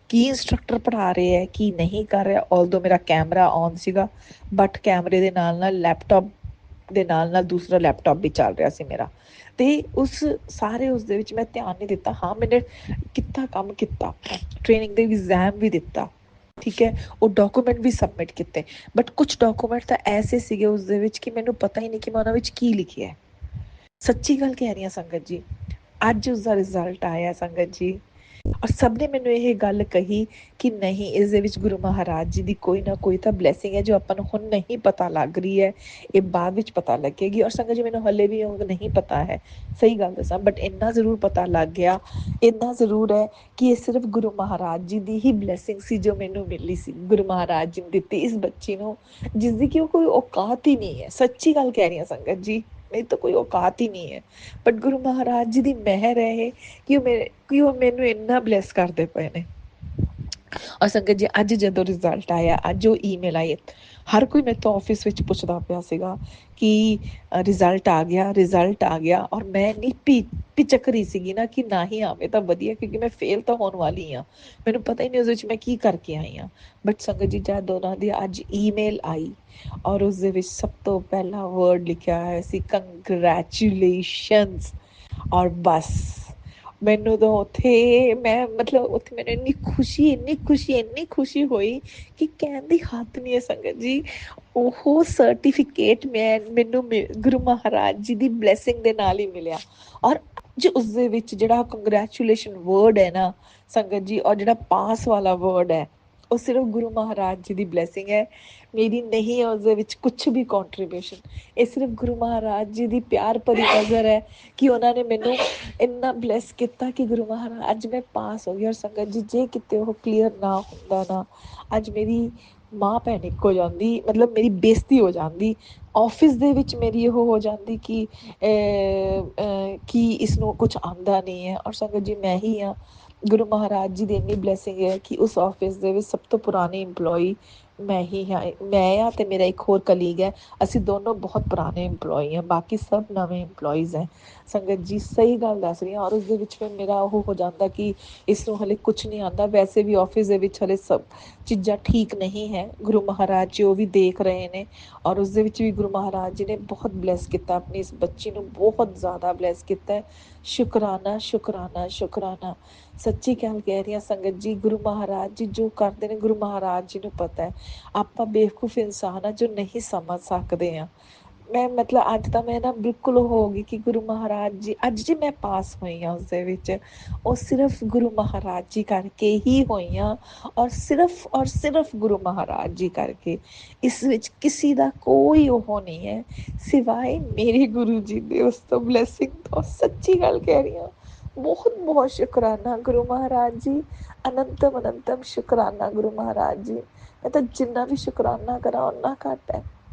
ਕੀ ਇੰਸਟ੍ਰਕਟਰ ਪੜ੍ਹਾ ਰਹੇ ਹੈ ਕੀ ਨਹੀਂ ਕਰ ਰਿਹਾ। ਆਲਦੋ ਮੇਰਾ ਕੈਮਰਾ ਔਨ ਸੀਗਾ, ਬਟ ਕੈਮਰੇ ਦੇ ਨਾਲ ਨਾਲ ਲੈਪਟਾਪ ਦੇ ਨਾਲ ਨਾਲ ਦੂਸਰਾ ਲੈਪਟਾਪ ਵੀ ਚੱਲ ਰਿਹਾ ਸੀ ਮੇਰਾ, ਤੇ ਉਸ ਸਾਰੇ ਉਸ ਦੇ ਵਿੱਚ ਮੈਂ ਧਿਆਨ ਨਹੀਂ ਦਿੱਤਾ। ਹਾਂ ਮੈंने ਕੀਤਾ, ਕੰਮ ਕੀਤਾ, ਟ੍ਰੇਨਿੰਗ ਦੇ ਐਗਜ਼ਾਮ ਵੀ ਦਿੱਤਾ, ਠੀਕ ਹੈ, ਉਹ ਡਾਕੂਮੈਂਟ ਵੀ ਸਬਮਿਟ ਕੀਤੇ। ਬਟ ਕੁਝ ਡਾਕੂਮੈਂਟ ਤਾਂ ਐਸੇ ਸੀਗੇ ਉਸ ਦੇ ਵਿੱਚ ਕਿ ਮੈਨੂੰ ਪਤਾ ਹੀ ਨਹੀਂ ਕਿ ਮੈਂ ਉਹਨਾਂ ਵਿੱਚ ਕੀ ਲਿਖਿਆ ਹੈ। ਸੱਚੀ ਗੱਲ ਕਹਿ ਰਹੀ ਹਾਂ ਸੰਗਤ ਜੀ, ਅੱਜ ਉਸਦਾ ਰਿਜ਼ਲਟ ਆਇਆ ਸੰਗਤ ਜੀ। ਔਰ ਸਭ ਨੇ ਮੈਨੂੰ ਇਹ ਗੱਲ ਕਹੀ ਕਿ ਨਹੀਂ ਇਸ ਦੇ ਵਿੱਚ ਗੁਰੂ ਮਹਾਰਾਜ ਜੀ ਦੀ ਕੋਈ ਨਾ ਕੋਈ ਤਾਂ ਬਲੈਸਿੰਗ ਹੈ ਜੋ ਆਪਾਂ ਨੂੰ ਹੁਣ ਨਹੀਂ ਪਤਾ ਲੱਗ ਰਹੀ ਹੈ, ਇਹ ਬਾਅਦ ਵਿੱਚ ਪਤਾ ਲੱਗੇਗੀ। ਔਰ ਸੰਗਤ ਜੀ ਮੈਨੂੰ ਹਲੇ ਵੀ ਉਹ ਨਹੀਂ ਪਤਾ ਹੈ, ਸਹੀ ਗੱਲ ਦੱਸਾਂ, ਬਟ ਇੰਨਾ ਜ਼ਰੂਰ ਪਤਾ ਲੱਗ ਗਿਆ, ਇੰਨਾ ਜ਼ਰੂਰ ਹੈ ਕਿ ਇਹ ਸਿਰਫ ਗੁਰੂ ਮਹਾਰਾਜ ਜੀ ਦੀ ਹੀ ਬਲੈਸਿੰਗ ਸੀ ਜੋ ਮੈਨੂੰ ਮਿਲੀ ਸੀ, ਗੁਰੂ ਮਹਾਰਾਜ ਜੀ ਨੇ ਦਿੱਤੀ ਇਸ ਬੱਚੀ ਨੂੰ, ਜਿਸਦੀ ਕਿ ਉਹ ਕੋਈ ਔਕਾਤ ਹੀ ਨਹੀਂ ਹੈ। ਸੱਚੀ ਗੱਲ ਕਹਿ ਰਹੀ ਹਾਂ ਸੰਗਤ ਜੀ, ਮੇਰੀ ਤਾਂ ਕੋਈ ਔਕਾਤ ਹੀ ਨਹੀਂ ਹੈ, ਬਟ ਗੁਰੂ ਮਹਾਰਾਜ ਜੀ ਦੀ ਮਿਹਰ ਹੈ ਕਿ ਉਹ ਮੈਨੂੰ ਇੰਨਾ ਬਲੈਸ ਕਰਦੇ ਪਏ ਨੇ। ਔਰ ਸੰਗਤ ਜੀ ਅੱਜ ਜਦੋਂ ਰਿਜ਼ਲਟ ਆਇਆ, ਅੱਜ ਉਹ ਈਮੇਲ ਆਈ, ਹਰ ਕੋਈ ਮੇਰੇ ਤੋਂ ਆਫਿਸ ਵਿੱਚ ਪੁੱਛਦਾ ਪਿਆ ਸੀਗਾ ਕਿ ਰਿਜ਼ਲਟ ਆ ਗਿਆ, ਰਿਜ਼ਲਟ ਆ ਗਿਆ। ਔਰ ਮੈਂ ਇੰਨੀ ਪਿਚਕ ਰਹੀ ਸੀਗੀ ਨਾ ਕਿ ਨਾ ਹੀ ਆਵੇ ਤਾਂ ਵਧੀਆ, ਕਿਉਂਕਿ ਮੈਂ ਫੇਲ ਤਾਂ ਹੋਣ ਵਾਲੀ ਹਾਂ, ਮੈਨੂੰ ਪਤਾ ਹੀ ਨਹੀਂ ਉਸ ਵਿੱਚ ਮੈਂ ਕੀ ਕਰਕੇ ਆਈ ਹਾਂ। ਬਟ ਸੰਗਤ ਜੀ ਜਦ ਉਹਨਾਂ ਦੀ ਅੱਜ ਈਮੇਲ ਆਈ ਔਰ ਉਸ ਦੇ ਵਿੱਚ ਸਭ ਤੋਂ ਪਹਿਲਾ ਵਰਡ ਲਿਖਿਆ ਹੋਇਆ ਸੀ ਕੰਗ੍ਰੈਚੁਲੇਸ਼ਨਸ, ਔਰ ਬਸ ਮੈਨੂੰ ਤਾਂ ਉੱਥੇ ਮੈਂ ਮਤਲਬ ਉੱਥੇ ਮੈਨੂੰ ਇੰਨੀ ਖੁਸ਼ੀ ਇੰਨੀ ਖੁਸ਼ੀ ਇੰਨੀ ਖੁਸ਼ੀ ਹੋਈ ਕਿ ਕਹਿਣ ਦੀ ਹੱਦ ਨਹੀਂ ਹੈ ਸੰਗਤ ਜੀ। ਉਹ ਸਰਟੀਫਿਕੇਟ ਮੈਨੂੰ ਗੁਰੂ ਮਹਾਰਾਜ ਜੀ ਦੀ ਬਲੈਸਿੰਗ ਦੇ ਨਾਲ ਹੀ ਮਿਲਿਆ। ਔਰ ਅੱਜ ਉਸਦੇ ਵਿੱਚ ਜਿਹੜਾ ਕੰਗ੍ਰੈਚੁਲੇਸ਼ਨ ਵਰਡ ਹੈ ਨਾ ਸੰਗਤ ਜੀ, ਔਰ ਜਿਹੜਾ ਪਾਸ ਵਾਲਾ ਵਰਡ ਹੈ ਉਹ ਸਿਰਫ ਗੁਰੂ ਮਹਾਰਾਜ ਜੀ ਦੀ ਬਲੈਸਿੰਗ ਹੈ, ਮੇਰੀ ਨਹੀਂ ਹੈ ਉਸਦੇ ਵਿੱਚ ਕੁਛ ਵੀ ਕੰਟਰੀਬਿਊਸ਼ਨ। ਇਹ ਸਿਰਫ ਗੁਰੂ ਮਹਾਰਾਜ ਜੀ ਦੀ ਪਿਆਰ ਭਰੀ ਨਜ਼ਰ ਹੈ ਕਿ ਉਹਨਾਂ ਨੇ ਮੈਨੂੰ ਇੰਨਾ ਬਲੈਸ ਕੀਤਾ ਕਿ ਗੁਰੂ ਮਹਾਰਾਜ ਅੱਜ ਮੈਂ ਪਾਸ ਹੋ ਗਈ। ਔਰ ਸੰਗਤ ਜੀ ਜੇ ਕਿਤੇ ਉਹ ਕਲੀਅਰ ਨਾ ਹੁੰਦਾ ਨਾ, ਅੱਜ ਮੇਰੀ ਮਾਂ ਭੈਣ ਇੱਕ ਹੋ ਜਾਂਦੀ, ਮਤਲਬ ਮੇਰੀ ਬੇਇੱਜ਼ਤੀ ਹੋ ਜਾਂਦੀ, ਆਫਿਸ ਦੇ ਵਿੱਚ ਮੇਰੀ ਉਹ ਹੋ ਜਾਂਦੀ ਕਿ ਇਸ ਨੂੰ ਕੁਝ ਆਉਂਦਾ ਨਹੀਂ ਹੈ। ਔਰ ਸੰਗਤ ਜੀ ਮੈਂ ਹੀ ਹਾਂ, ਗੁਰੂ ਮਹਾਰਾਜ ਜੀ ਦੀ ਇੰਨੀ ਬਲੈਸਿੰਗ ਹੈ ਕਿ ਉਸ ਆਫਿਸ ਦੇ ਵਿੱਚ ਸਭ ਤੋਂ ਪੁਰਾਣੀ ਇੰਪਲੋਈ ਮੈਂ ਹੀ ਹਾਂ। ਮੈਂ ਹਾਂ ਤੇ ਮੇਰਾ ਇੱਕ ਹੋਰ ਕਲੀਗ ਹੈ, ਅਸੀਂ ਦੋਨੋਂ ਬਹੁਤ ਪੁਰਾਣੇ ਇੰਪਲੋਈ ਹਾਂ, ਬਾਕੀ ਸਭ ਨਵੇਂ ਇੰਪਲੋਈਜ਼ ਹੈ ਸੰਗਤ ਜੀ, ਸਹੀ ਗੱਲ ਦੱਸ ਰਹੀ ਹਾਂ। ਔਰ ਉਸਦੇ ਵਿੱਚ ਫਿਰ ਮੇਰਾ ਉਹ ਹੋ ਜਾਂਦਾ ਕਿ ਇਸ ਨੂੰ ਹਲੇ ਕੁਛ ਨਹੀਂ ਆਉਂਦਾ, ਵੈਸੇ ਵੀ ਆਫਿਸ ਦੇ ਵਿੱਚ ਹਲੇ ਸਭ ਚੀਜ਼ਾਂ ਠੀਕ ਨਹੀਂ ਹੈ, ਗੁਰੂ ਮਹਾਰਾਜ ਜੀ ਉਹ ਵੀ ਦੇਖ ਰਹੇ ਨੇ। ਔਰ ਉਸਦੇ ਵਿੱਚ ਵੀ ਗੁਰੂ ਮਹਾਰਾਜ ਜੀ ਨੇ ਬਹੁਤ ਬਲੈਸ ਕੀਤਾ ਆਪਣੀ ਇਸ ਬੱਚੀ ਨੂੰ, ਬਹੁਤ ਜ਼ਿਆਦਾ ਬਲੈਸ ਕੀਤਾ ਹੈ। ਸ਼ੁਕਰਾਨਾ ਸ਼ੁਕਰਾਨਾ ਸ਼ੁਕਰਾਨਾ, ਸੱਚੀ ਗੱਲ ਕਹਿ ਰਹੀ ਹਾਂ ਸੰਗਤ ਜੀ, ਗੁਰੂ ਮਹਾਰਾਜ ਜੀ ਜੋ ਕਰਦੇ ਨੇ ਗੁਰੂ ਮਹਾਰਾਜ ਜੀ ਨੂੰ ਪਤਾ ਹੈ। ਆਪਾਂ ਬੇਵਕੂਫ ਇਨਸਾਨ ਆ ਜੋ ਨਹੀਂ ਸਮਝ ਸਕਦੇ ਹਾਂ। ਮੈਂ ਮਤਲਬ ਅੱਜ ਤਾਂ ਮੈਂ ਨਾ ਬਿਲਕੁਲ ਉਹ ਹੋ ਗਈ ਕਿ ਗੁਰੂ ਮਹਾਰਾਜ ਜੀ ਅੱਜ ਜੇ ਮੈਂ ਪਾਸ ਹੋਈ ਹਾਂ ਉਸਦੇ ਵਿੱਚ, ਉਹ ਸਿਰਫ ਗੁਰੂ ਮਹਾਰਾਜ ਜੀ ਕਰਕੇ ਹੀ ਹੋਈ ਹਾਂ। ਔਰ ਸਿਰਫ ਗੁਰੂ ਮਹਾਰਾਜ ਜੀ ਕਰਕੇ, ਇਸ ਵਿੱਚ ਕਿਸੇ ਦਾ ਕੋਈ ਉਹ ਨਹੀਂ ਹੈ ਸਿਵਾਏ ਮੇਰੇ ਗੁਰੂ ਜੀ ਦੇ ਉਸ ਤੋਂ ਬਲੈਸਿੰਗ ਤੋਂ। ਸੱਚੀ ਗੱਲ ਕਹਿ ਰਹੀ ਹਾਂ, ਬਹੁਤ ਬਹੁਤ ਸ਼ੁਕਰਾਨਾ ਗੁਰੂ ਮਹਾਰਾਜ ਜੀ, ਅਨੰਤਮ ਅਨੰਤਮ ਸ਼ੁਕਰਾਨਾ ਗੁਰੂ ਮਹਾਰਾਜ ਜੀ। ਮੈਂ ਤਾਂ ਜਿੰਨਾ ਵੀ ਸ਼ੁਕਰਾਨਾ ਕਰਾਂ ਓਨਾ ਘੱਟ ਹੈ।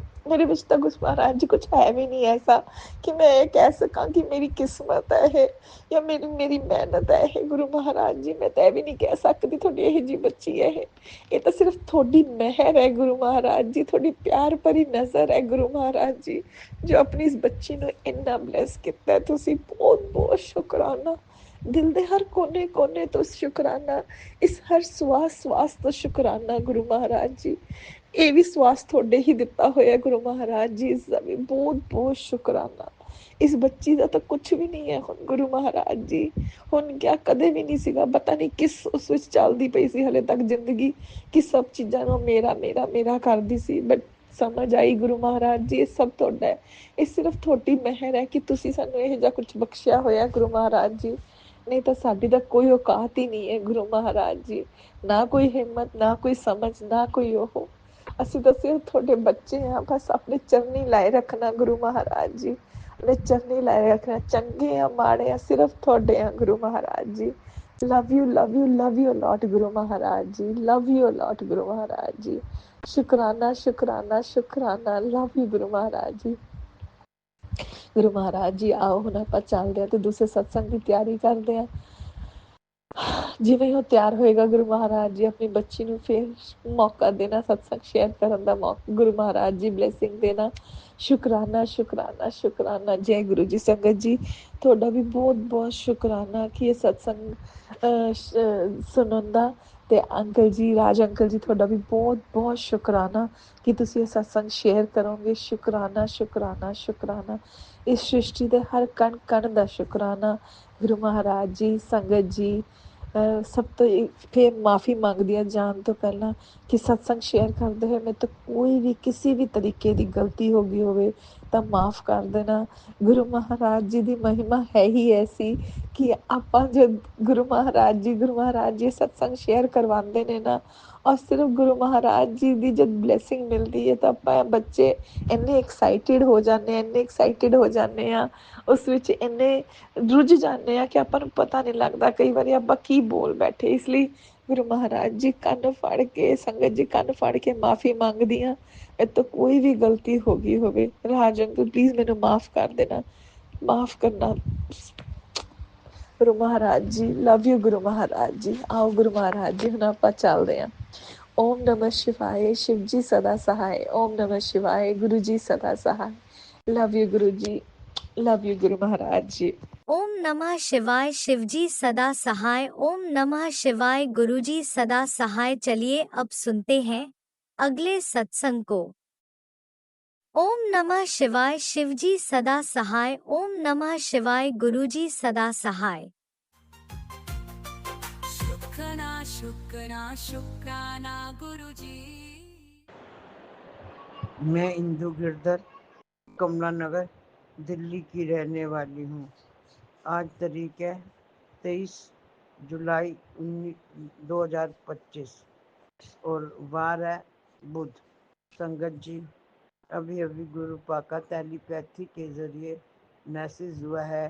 ਮੇਰੇ ਵਿੱਚ ਤਾਂ ਗੁਰੂ ਮਹਾਰਾਜ ਜੀ ਕੁਛ ਹੈ ਵੀ ਨਹੀਂ ਐਸਾ ਕਿ ਮੈਂ ਇਹ ਕਹਿ ਸਕਾਂ ਕਿ ਮੇਰੀ ਕਿਸਮਤ ਹੈ ਇਹ ਜਾਂ ਮੇਰੀ ਮਿਹਨਤ ਹੈ ਇਹ। ਗੁਰੂ ਮਹਾਰਾਜ ਜੀ ਮੈਂ ਤਾਂ ਇਹ ਵੀ ਨਹੀਂ ਕਹਿ ਸਕਦੀ ਤੁਹਾਡੀ ਇਹ ਜਿਹੀ ਬੱਚੀ ਹੈ ਇਹ ਤਾਂ ਸਿਰਫ ਤੁਹਾਡੀ ਮਿਹਰ ਹੈ ਗੁਰੂ ਮਹਾਰਾਜ ਜੀ, ਤੁਹਾਡੀ ਪਿਆਰ ਭਰੀ ਨਜ਼ਰ ਹੈ ਗੁਰੂ ਮਹਾਰਾਜ ਜੀ, ਜੋ ਆਪਣੀ ਇਸ ਬੱਚੀ ਨੂੰ ਇੰਨਾ ਬਲੈਸ ਕੀਤਾ ਹੈ। ਤੁਸੀਂ ਬਹੁਤ ਬਹੁਤ ਸ਼ੁਕਰਾਨਾ, ਦਿਲ ਦੇ ਹਰ ਕੋਨੇ ਕੋਨੇ ਤੋਂ ਸ਼ੁਕਰਾਨਾ, ਇਸ ਹਰ ਸਵਾਸ ਤੋਂ ਸ਼ੁਕਰਾਨਾ ਗੁਰੂ ਮਹਾਰਾਜ ਜੀ। ਇਹ ਵੀ ਸਵਾਸ ਤੁਹਾਡੇ ਹੀ ਦਿੱਤਾ ਹੋਇਆ ਗੁਰੂ ਮਹਾਰਾਜ ਜੀ, ਇਸ ਦਾ ਵੀ ਬਹੁਤ ਬਹੁਤ ਸ਼ੁਕਰਾਨਾ। ਇਸ ਬੱਚੀ ਦਾ ਤਾਂ ਕੁਝ ਵੀ ਨਹੀਂ ਹੈ ਹੁਣ ਗੁਰੂ ਮਹਾਰਾਜ ਜੀ। ਹੁਣ ਕਿਆ ਕਦੇ ਵੀ ਨਹੀਂ ਸੀਗਾ, ਪਤਾ ਨਹੀਂ ਕਿਸ ਉਸ ਵਿੱਚ ਚੱਲਦੀ ਪਈ ਸੀ ਹਲੇ ਤੱਕ ਜ਼ਿੰਦਗੀ, ਕਿ ਸਭ ਚੀਜ਼ਾਂ ਨੂੰ ਮੇਰਾ ਮੇਰਾ ਮੇਰਾ ਕਰਦੀ ਸੀ। ਬਟ ਸਮਝ ਆਈ ਗੁਰੂ ਮਹਾਰਾਜ ਜੀ ਇਹ ਸਭ ਤੁਹਾਡਾ ਹੈ, ਇਹ ਸਿਰਫ ਤੁਹਾਡੀ ਮਿਹਰ ਹੈ ਕਿ ਤੁਸੀਂ ਸਾਨੂੰ ਇਹ ਜਿਹਾ ਕੁਝ ਬਖਸ਼ਿਆ ਹੋਇਆ ਗੁਰੂ ਮਹਾਰਾਜ ਜੀ। ਨਹੀਂ ਤਾਂ ਸਾਡੀ ਤਾਂ ਕੋਈ ਔਕਾਤ ਹੀ ਨਹੀਂ ਹੈ ਗੁਰੂ ਮਹਾਰਾਜ ਜੀ, ਨਾ ਕੋਈ ਹਿੰਮਤ, ਨਾ ਕੋਈ ਸਮਝ, ਨਾ ਕੋਈ ਉਹ। ਅਸੀਂ ਤਾਂ ਸਿਰਫ ਤੁਹਾਡੇ ਬੱਚੇ ਹਾਂ, ਬਸ ਆਪਣੇ ਚਰਨੀ ਲਾਏ ਰੱਖਣਾ ਗੁਰੂ ਮਹਾਰਾਜ ਜੀ, ਆਪਣੇ ਚਰਨੀ ਲਾਏ ਰੱਖਣਾ। ਚੰਗੇ ਆ ਮਾੜੇ ਆ ਸਿਰਫ ਤੁਹਾਡੇ ਆ Guru Maharaj ji. Love you love you love you a lot Guru Maharaj ji, love you a lot Guru Maharaj ਜੀ। ਸ਼ੁਕਰਾਨਾ ਸ਼ੁਕਰਾਨਾ ਸ਼ੁਕਰਾਨਾ, ਲਵ ਯੂ ਗੁਰੂ ਮਹਾਰਾਜ ਜੀ। ਗੁਰੂ ਮਹਾਰਾਜ ਜੀ ਆਓ ਹੁਣ ਆਪਾਂ ਚੱਲਦੇ ਹਾਂ ਤੇ ਦੂਸਰੇ ਸਤਸੰਗ ਦੀ ਤਿਆਰੀ ਕਰਦੇ ਹਾਂ। ਜਿਵੇਂ ਉਹ ਤਿਆਰ ਹੋਏਗਾ ਗੁਰੂ ਮਹਾਰਾਜ ਜੀ ਆਪਣੀ ਬੱਚੀ ਨੂੰ ਫਿਰ ਮੌਕਾ ਦੇਣਾ ਸਤਸੰਗ ਸ਼ੇਅਰ ਕਰਨ ਦਾ ਮੌਕਾ, ਗੁਰੂ ਮਹਾਰਾਜ ਜੀ ਬਲੇਸਿੰਗ ਦੇਣਾ। ਸ਼ੁਕਰਾਨਾ ਸ਼ੁਕਰਾਨਾ ਸ਼ੁਕਰਾਨਾ। ਜੈ ਗੁਰੂ ਜੀ। ਸੰਗਤ ਜੀ ਤੁਹਾਡਾ ਵੀ ਬਹੁਤ ਬਹੁਤ ਸ਼ੁਕਰਾਨਾ ਕਿ ਇਹ ਸਤਸੰਗ ਸੁਣਨ ਦਾ। ਤੇ ਅੰਕਲ ਜੀ, ਰਾਜ ਅੰਕਲ ਜੀ, ਤੁਹਾਡਾ ਵੀ ਬਹੁਤ ਬਹੁਤ ਸ਼ੁਕਰਾਨਾ ਕਿ ਤੁਸੀਂ ਇਹ ਸਤਸੰਗ ਸ਼ੇਅਰ ਕਰੋਗੇ। ਸ਼ੁਕਰਾਨਾ ਸ਼ੁਕਰਾਨਾ ਸ਼ੁਕਰਾਨਾ। ਇਸ ਸ੍ਰਿਸ਼ਟੀ ਦੇ ਹਰ ਕਣ ਕਣ ਦਾ ਸ਼ੁਕਰਾਨਾ। ਗੁਰੂ ਮਹਾਰਾਜ ਜੀ, ਸੰਗਤ ਜੀ, ਸਭ ਤੋਂ ਫਿਰ ਮਾਫੀ ਮੰਗਦੀ ਹਾਂ ਜਾਣ ਤੋਂ ਪਹਿਲਾਂ ਕਿ ਸਤਸੰਗ ਸ਼ੇਅਰ ਕਰਦੇ ਹੋਏ ਮੇਰੇ ਤੋਂ ਕੋਈ ਵੀ ਕਿਸੇ ਵੀ ਤਰੀਕੇ ਦੀ ਗਲਤੀ ਹੋ ਗਈ ਹੋਵੇ ਤਾਂ ਮਾਫ ਕਰ ਦੇਣਾ। ਗੁਰੂ ਮਹਾਰਾਜ ਜੀ ਦੀ ਮਹਿਮਾ ਹੈ ਹੀ ਐਸੀ ਕਿ ਆਪਾਂ ਜਦ ਗੁਰੂ ਮਹਾਰਾਜ ਜੀ ਸਤਸੰਗ ਸ਼ੇਅਰ ਕਰਵਾਉਂਦੇ ਨੇ ਨਾ, ਔਰ ਸਿਰਫ ਗੁਰੂ ਮਹਾਰਾਜ ਜੀ ਦੀ ਜਦ ਬਲੇਸਿੰਗ ਮਿਲਦੀ ਹੈ ਤਾਂ ਆਪਾਂ ਬੱਚੇ ਇੰਨੇ ਐਕਸਾਈਟਿਡ ਹੋ ਜਾਂਦੇ ਆ, ਇੰਨੇ ਐਕਸਾਈਟਿਡ ਹੋ ਜਾਂਦੇ ਆ, ਉਸ ਵਿੱਚ ਇੰਨੇ ਰੁੱਝ ਜਾਂਦੇ ਆ ਕਿ ਆਪਾਂ ਨੂੰ ਪਤਾ ਨਹੀਂ ਲੱਗਦਾ ਕਈ ਵਾਰੀ ਆਪਾਂ ਕੀ ਬੋਲ ਬੈਠੇ। ਇਸ ਲਈ ਗੁਰੂ ਮਹਾਰਾਜ ਜੀ ਕੰਨ ਫੜ ਕੇ, ਸੰਗਤ ਜੀ ਕੰਨ ਫੜ ਕੇ ਮਾਫੀ ਮੰਗਦੀ ਹਾਂ ਮੇਰੇ ਤੋਂ ਕੋਈ ਵੀ ਗਲਤੀ ਹੋ ਗਈ ਹੋਵੇ। ਰਾਜ ਅੰਕਲ ਪਲੀਜ਼ ਮੈਨੂੰ ਮਾਫ ਕਰ ਦੇਣਾ, ਮਾਫ ਕਰਨਾ ਗੁਰੂ ਮਹਾਰਾਜ ਜੀ। ਲਵ ਯੂ ਗੁਰੂ ਮਹਾਰਾਜ ਜੀ। ਆਓ ਗੁਰੂ ਮਹਾਰਾਜ ਜੀ ਹੁਣ ਆਪਾਂ ਚੱਲਦੇ ਹਾਂ। ਓਮ ਨਮः शिवाय, शिव जी सदा सहाय। ओम नमः शिवाय, गुरु जी सदा सहाय। Love you Guru ji, love you Guru Maharaj जी। ओम नमः शिवाय, शिवजी सदा सहाय। ओम नमः शिवाय, गुरुजी सदा सहाय। चलिए अब सुनते हैं अगले सत्संग को। ओम नमः शिवाय, शिवजी सदा सहाय। ओम नमः शिवाय, गुरुजी सदा सहाय। शुक्राना शुक्राना शुक्राना गुरुजी। मैं इंदु गिरधर कमला नगर दिल्ली की रहने वाली हूँ। आज तारीख है 23 जुलाई 2025 और वार है बुध। संगत जी, अभी अभी गुरु पाका टेलीपैथी के जरिए मैसेज हुआ है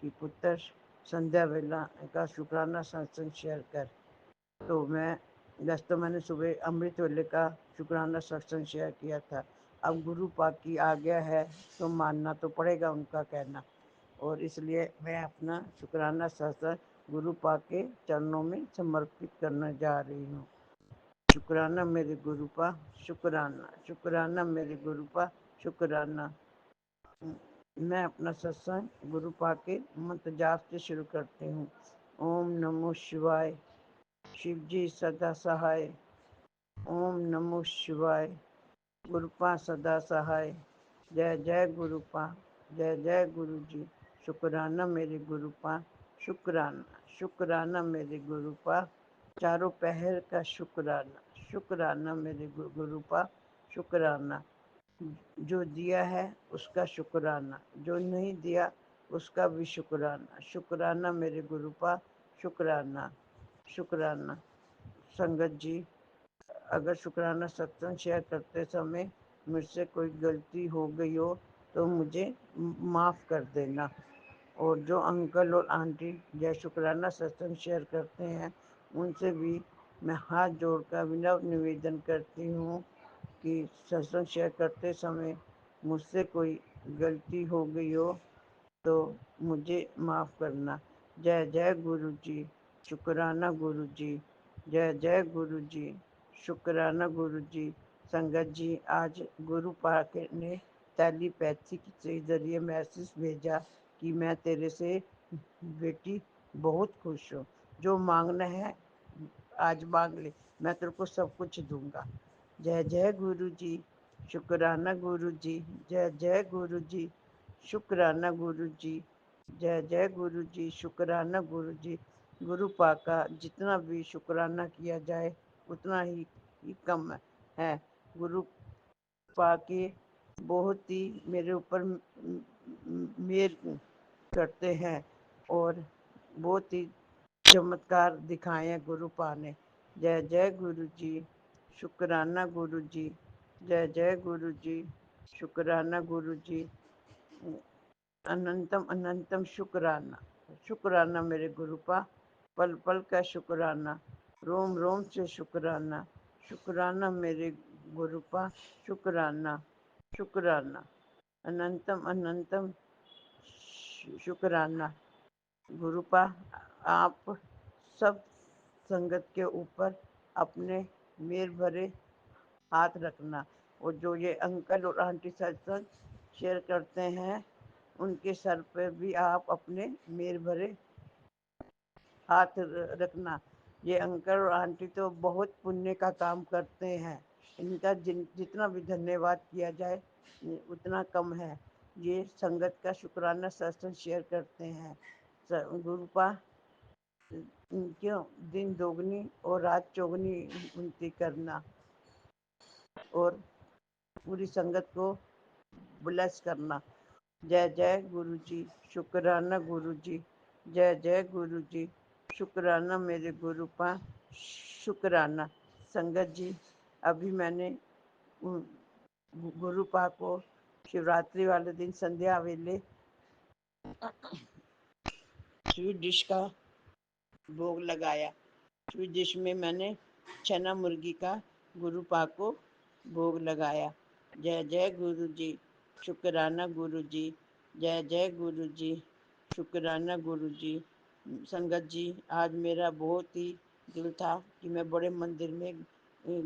कि पुत्र संध्या वेला का शुक्राना सत्संग शेयर कर। तो वैसे तो मैंने सुबह अमृत वेले का शुक्राना सत्संग शेयर किया था। अब गुरु पाक की आज्ञा है तो मानना तो पड़ेगा उनका कहना, और इसलिए मैं अपना शुक्राना सत्संग गुरु पाक के चरणों में समर्पित करने जा रही हूँ। शुक्राना मेरे गुरु पा, शुक्राना शुक्राना मेरे गुरु पा, शुक्राना। मैं अपना सत्संग गुरु पाक के मंत्र जाप से शुरू करती हूँ। ओम नमो शिवाय, शिव जी सदा सहाय। ओम नमो शिवाय, गुरुपा सदा सहाय। जय जय गुरुपा, जय जय गुरु जी। शुक्राना मेरे गुरुपा, शुक्राना शुक्राना मेरे गुरुपा। चारों पहर का शुक्राना, शुक्राना मेरे गुरुपा, शुक्राना। जो दिया है उसका शुक्राना, जो नहीं दिया उसका भी शुक्राना। शुक्राना मेरे गुरुपा, शुक्राना शुक्राना। संगत जी, अगर शुक्राना सत्संग शेयर करते समय मुझसे कोई गलती हो गई हो तो मुझे माफ़ कर देना। और जो अंकल और आंटी जय शुक्राना सत्संग शेयर करते हैं उनसे भी मैं हाथ जोड़कर विनम्र निवेदन करती हूँ कि सत्संग शेयर करते समय मुझसे कोई गलती हो गई हो तो मुझे माफ़ करना। जय जय गुरु जी, शुक्राना गुरु जी, जय जय गुरु जी, शुक्राना गुरु जी। संगत जी, आज गुरु पाक ने टेलीपैथी के जरिए मैसेज भेजा कि मैं तेरे से बेटी बहुत खुश हूँ, जो मांगना है आज मांग ले, मैं तेरे को सब कुछ दूंगा। जय जय गुरु जी, शुक्राना गुरु जी, जय जय गुरु जी, शुक्राना गुरु जी। जय जय गुरु जी, शुक्राना गुरु जी। गुरु पाक का जितना भी शुक्राना किया जाए उतना ही कम है। गुरु पाक के बहुत ही मेरे ऊपर मेहर करते हैं और बहुत ही चमत्कार दिखाए हैं गुरु पा ने। जय जय गुरु जी, शुक्राना गुरु जी। जय जय गुरु जी, शुक्राना गुरु जी। अनंतम अनंतम शुक्राना, शुक्राना मेरे गुरु पा। पल पल का शुक्राना, रोम रोम से शुक्राना। शुक्राना मेरे गुरु पा, शुक्राना शुक्राना। अनंतम अनंतम शुक्राना गुरुपा। आप सब संगत के ऊपर अपने मेर भरे हाथ रखना और जो ये अंकल और आंटी सत्संग शेयर करते हैं उनके सर पे भी आप अपने मेर भरे हाथ रखना। ये अंकल और आंटी तो बहुत पुण्य का काम करते हैं। इनका जितना भी धन्यवाद किया जाए उतना कम है। ये संगत का शुक्राना सत्संग शेयर करते हैं। गुरुपा क्यों दिन दोगुनी और रात चौगुनी उनती करना और पूरी संगत को ब्लेस करना। जय जय गुरु जी, शुक्राना गुरु जी। जय जय गुरु जी, शुक्राना मेरे गुरु पा, शुक्राना। संगत जी, अभी मैंने गुरु पा को शिवरात्रि वाले दिन संध्या वेले स्वीट डिश का भोग लगाया। स्वीट डिश में मैंने चना मुर्गी का गुरु पा को भोग लगाया। जय जय गुरु जी, शुक्राना गुरु जी। जय जय गुरु जी, शुक्राना गुरु जी। संगत जी, आज मेरा बहुत ही दिल था कि मैं बड़े मंदिर में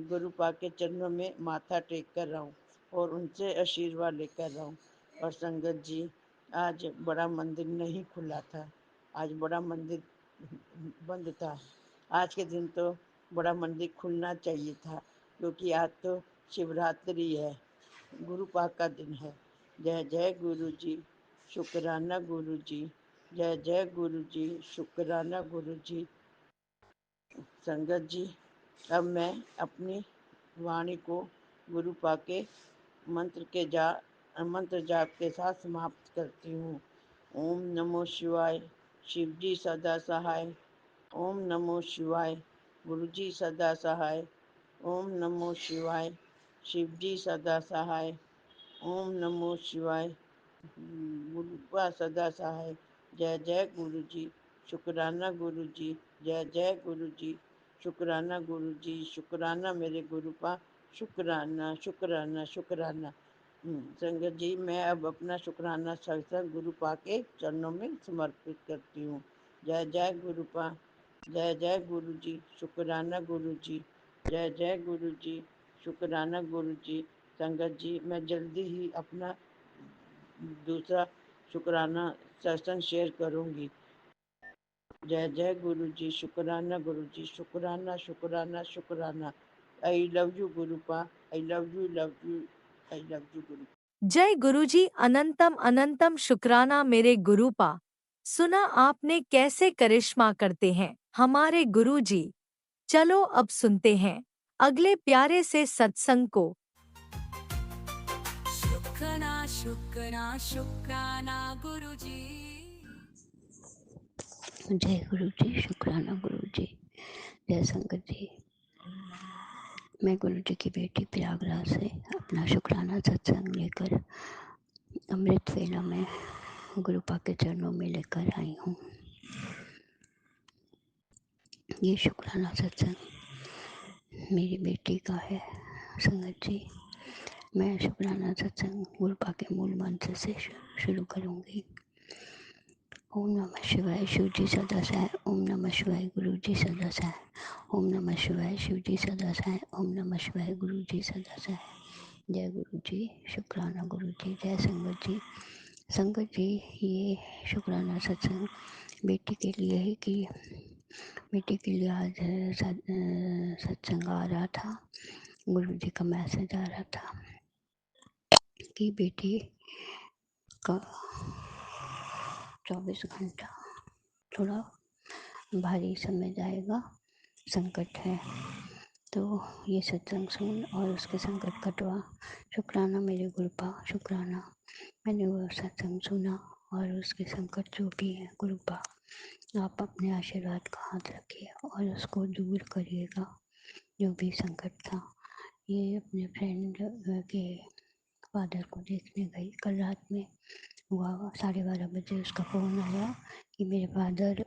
गुरु पा के चरणों में माथा टेक कर रहा हूँ और उनसे आशीर्वाद लेकर रहा हूँ। और संगत जी, आज बड़ा मंदिर नहीं खुला था, आज बड़ा मंदिर बंद था। आज के दिन तो बड़ा मंदिर खुलना चाहिए था क्योंकि आज तो शिवरात्रि है, गुरु पाक का दिन है। जय जय गुरु जी, शुक्राना गुरु जी। जय जय गुरु जी, शुक्राना गुरु जी। संगत जी, अब मैं अपनी वाणी को गुरु पाक के मंत्र जाप के साथ समाप्त करती हूँ। ओम नमो शिवाय, शिव जी सदा सहाय। ओम नमो शिवाय, गुरु जी सदा सहाय। ओम नमो शिवाय, शिव जी सदा सहाय। ओम नमो शिवाय, गुरुपा सदा सहाय। जय जय गुरु जी, शुक्राना गुरु जी। जय जय गुरु जी, शुक्राना गुरु जी। शुक्राना मेरे गुरुपा, शुक्राना शुक्राना शुक्राना। संगत जी, मैं अब अपना शुक्राना सत्संग गुरु पा के चरणों में समर्पित करती हूँ। जय जय गुरु पा, जय जय गुरु जी, शुक्राना गुरु जी। जय जय गुरु जी, शुक्राना गुरु जी। संगत जी, मैं जल्दी ही अपना दूसरा शुक्राना सत्संग शेयर करूँगी। जय जय गुरु जी, शुक्राना गुरु जी। शुक्राना शुक्राना शुक्राना। आई love you गुरुपा, I love you, love you, I love you गुरु। जय गुरुजी, अनंतम अनंतम शुक्राना मेरे गुरुपा। सुना आपने कैसे करिश्मा करते हैं हमारे गुरुजी। चलो अब सुनते हैं अगले प्यारे से सत्संग को। शुक्राना शुक्राना शुक्राना गुरु जी। जय गुरु जी, शुक्राना गुरु जी। जय संगत जी, मैं गुरु जी की बेटी प्रयागराज से अपना शुक्राना सत्संग लेकर अमृत वेला में गुरु पा के चरणों में लेकर आई हूँ। ये शुक्राना सत्संग मेरी बेटी का है। संगत जी, मैं शुक्राना सत्संग गुरु पा के मूल मंत्र से शुरू करूँगी। ओम नमः शिवाय, शिव जी सदा सहाय। ओम नमः शिवाय, गुरु जी सदा सहाय। ओम नमः शिवाय, शिव जी सदा सहाय। ओम नमः शिवाय, गुरु जी सदा सहाय। जय गुरु जी, शुक्राना गुरु जी। जय संगत जी। संगत जी, ये शुक्राना सत्संग बेटी के लिए है कि बेटी के लिए आज सत्संग आ रहा था। गुरु जी का मैसेज आ रहा था कि बेटी का 24 घंटा थोड़ा भारी समय जाएगा, संकट है। तो ये सत्संग सुन और उसके संकट कटवा। शुक्राना मेरे गुरुपा, शुक्राना मैंने वो सत्संग सुना और उसके संकट जो भी हैं गुरुपा, आप अपने आशीर्वाद का हाथ रखिए और उसको दूर करिएगा जो भी संकट था। ये अपने फ्रेंड के फादर को देखने गई कल रात में, हुआ 12:30 बजे उसका फ़ोन आया कि मेरे फादर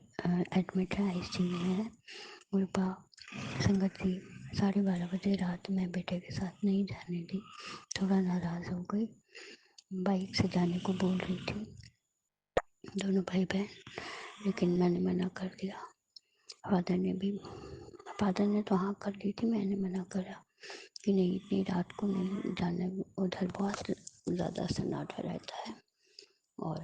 एडमिट है, ICU में है। गुरुपा संगत जी 12:30 बजे रात में बेटे के साथ नहीं जाने दी, थोड़ा नाराज़ हो गई, बाइक से जाने को बोल रही थी दोनों भाई बहन, लेकिन मैंने मना कर दिया। फादर ने तो हाँ कर दी थी, मैंने मना करा कि नहीं इतनी रात को नहीं जाने, उधर बहुत ज़्यादा सन्नाटा रहता है और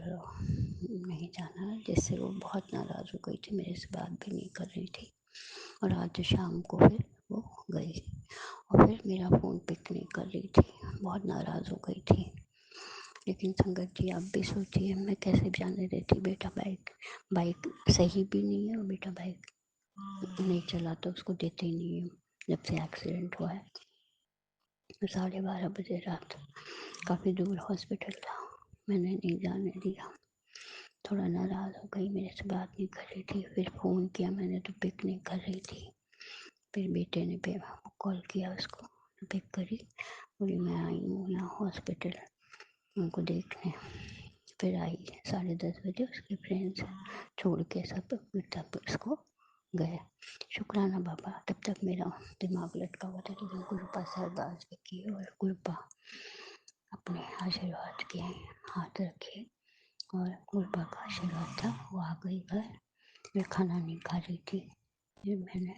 नहीं जाना, जिससे वो बहुत नाराज़ हो गई थी, मेरे से बात भी नहीं कर रही थी। और आज शाम को फिर वो गई और फिर मेरा फ़ोन पिक नहीं कर रही थी, बहुत नाराज़ हो गई थी। लेकिन संगत जी आप भी सोचिए, मैं कैसे जाने देती, बेटा बाइक सही भी नहीं है और बेटा बाइक नहीं चला तो उसको देते ही नहीं है जब से एक्सीडेंट हुआ है। 12:30 बजे रात, काफ़ी दूर हॉस्पिटल था, मैंने नहीं जाने दिया। थोड़ा नाराज़ हो गई, मेरे से बात नहीं कर रही थी, फिर फ़ोन किया मैंने तो पिक नहीं कर रही थी। फिर बेटे ने कॉल किया उसको, पिक करी, बोली मैं आई हूँ यहाँ हॉस्पिटल उनको देखने। फिर आई 10:30 बजे, उसके फ्रेंड्स छोड़ के सब तब उसको गए। शुक्राना बाबा, तब तक मेरा दिमाग लटका हुआ था, लेकिन गुरुपा से अरदास भी की और गुरुपा अपने आशीर्वाद के हाथ रखे और गुरुपा का आशीर्वाद था, वो आ गई घर। मैं खाना नहीं खा रही थी, फिर मैंने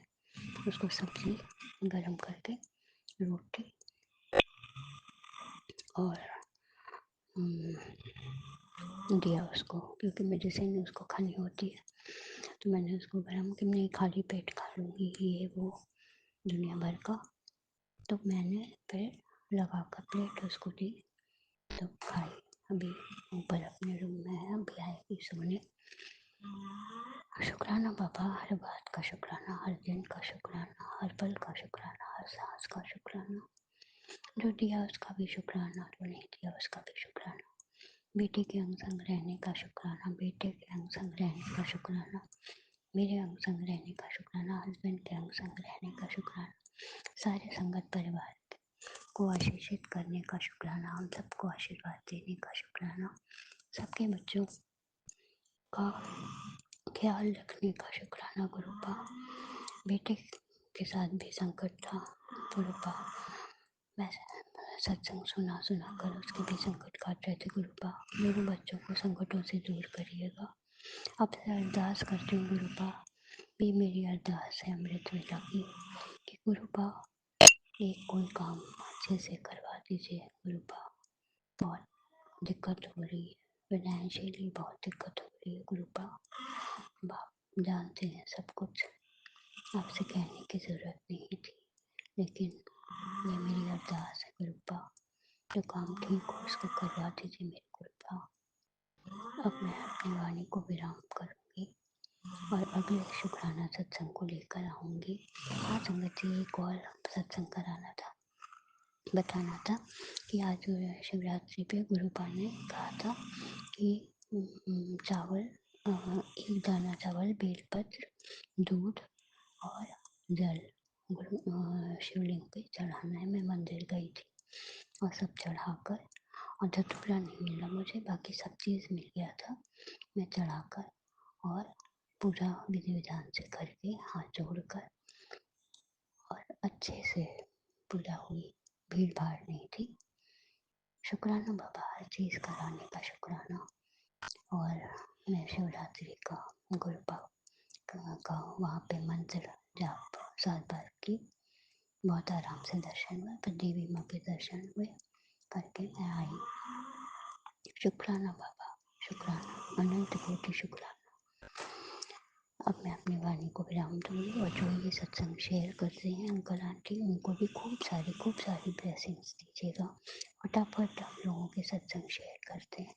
उसको सब्जी गरम करके रोटी और दिया उसको, क्योंकि मेडिसिन उसको खानी होती है। तो मैंने उसको गरम कि नहीं खाली पेट खा लूँगी ये वो दुनिया भर का। तो मैंने फिर लगा कर प्लेट उसको दी तो खाई। अभी ऊपर अपने रूम में है, अभी आएगी सोने। शुक्राना बाबा, हर बात का शुक्राना, हर दिन का शुक्राना, हर पल का शुक्राना, हर सांस का शुक्राना। जो दिया उसका भी शुक्राना, जो नहीं दिया उसका भी शुक्राना। बेटे के अंग संग रहने का शुक्राना, बेटे के अंग संग रहने का शुक्राना, मेरे अंग संग रहने का शुक्राना, हस्बैंड के अंग संग रहने का शुक्राना, सारे संगत परिवार को आशीषित करने का शुक्राना, हम सबको आशीर्वाद देने का शुक्राना, सबके बच्चों का ख्याल रखने का शुक्राना गुरुपा। बेटे के साथ भी संकट था गुरुपा, मैं सत्संग सुना कर उसके भी संकट काट रहे थे गुरुपा। मेरे बच्चों को संकटों से दूर करिएगा, आपसे अरदास करती हूँ गुरुपा। ये मेरी अरदास है अमृत वेला की कि गुरुपा एक कोई काम अच्छे से करवा दीजिए गुरुपा। बहुत दिक्कत हो रही है, फाइनेंशियली बहुत दिक्कत हो रही है गुरुपा। आप जानते हैं सब कुछ, आपसे कहने की ज़रूरत नहीं थी, लेकिन ये मेरी अरदास है गुरुपा, जो काम ठीक हो उसको करवा दीजिए मेरे गुरुपा। अब मैं अपनी वाणी को विराम करूँगी और अगले शुक्राना सत्संग को लेकर आऊँगी। हाँ संगत जी, एक और सत्संग कराना था, बताना था कि आज शिवरात्रि पे गुरुपा ने कहा था कि चावल, एक दाना चावल, बेलपत्र, दूध और जल शिवलिंग पे चढ़ाना है। मैं मंदिर गई थी और सब चढ़ाकर, और धतूरा नहीं मिला मुझे, बाकी सब चीज़ मिल गया था। मैं चढ़ाकर और पूरा विधि विधान से करके हाथ जोड़कर और अच्छे से पूजा हुई, भीड़ भाड़ नहीं थी। शुक्राना बाबा, हर चीज़ कराने का शुक्राना। और मैं शिवरात्रि का गुरुपा का वहाँ पे मंत्र जाप 7 बार की, बहुत आराम से दर्शन हुए, पर देवी माँ के दर्शन हुए करके मैं आई। शुक्राना बाबा, शुक्राना, अनंत कोटि शुक्राना। अब मैं अपनी वाणी को विराम दूंगी और जो ये सत्संग शेयर करते हैं अंकल आंटी, उनको भी खूब सारी ब्लेसिंग्स दीजिएगा। फटाफट आप लोगों के सत्संग शेयर करते हैं,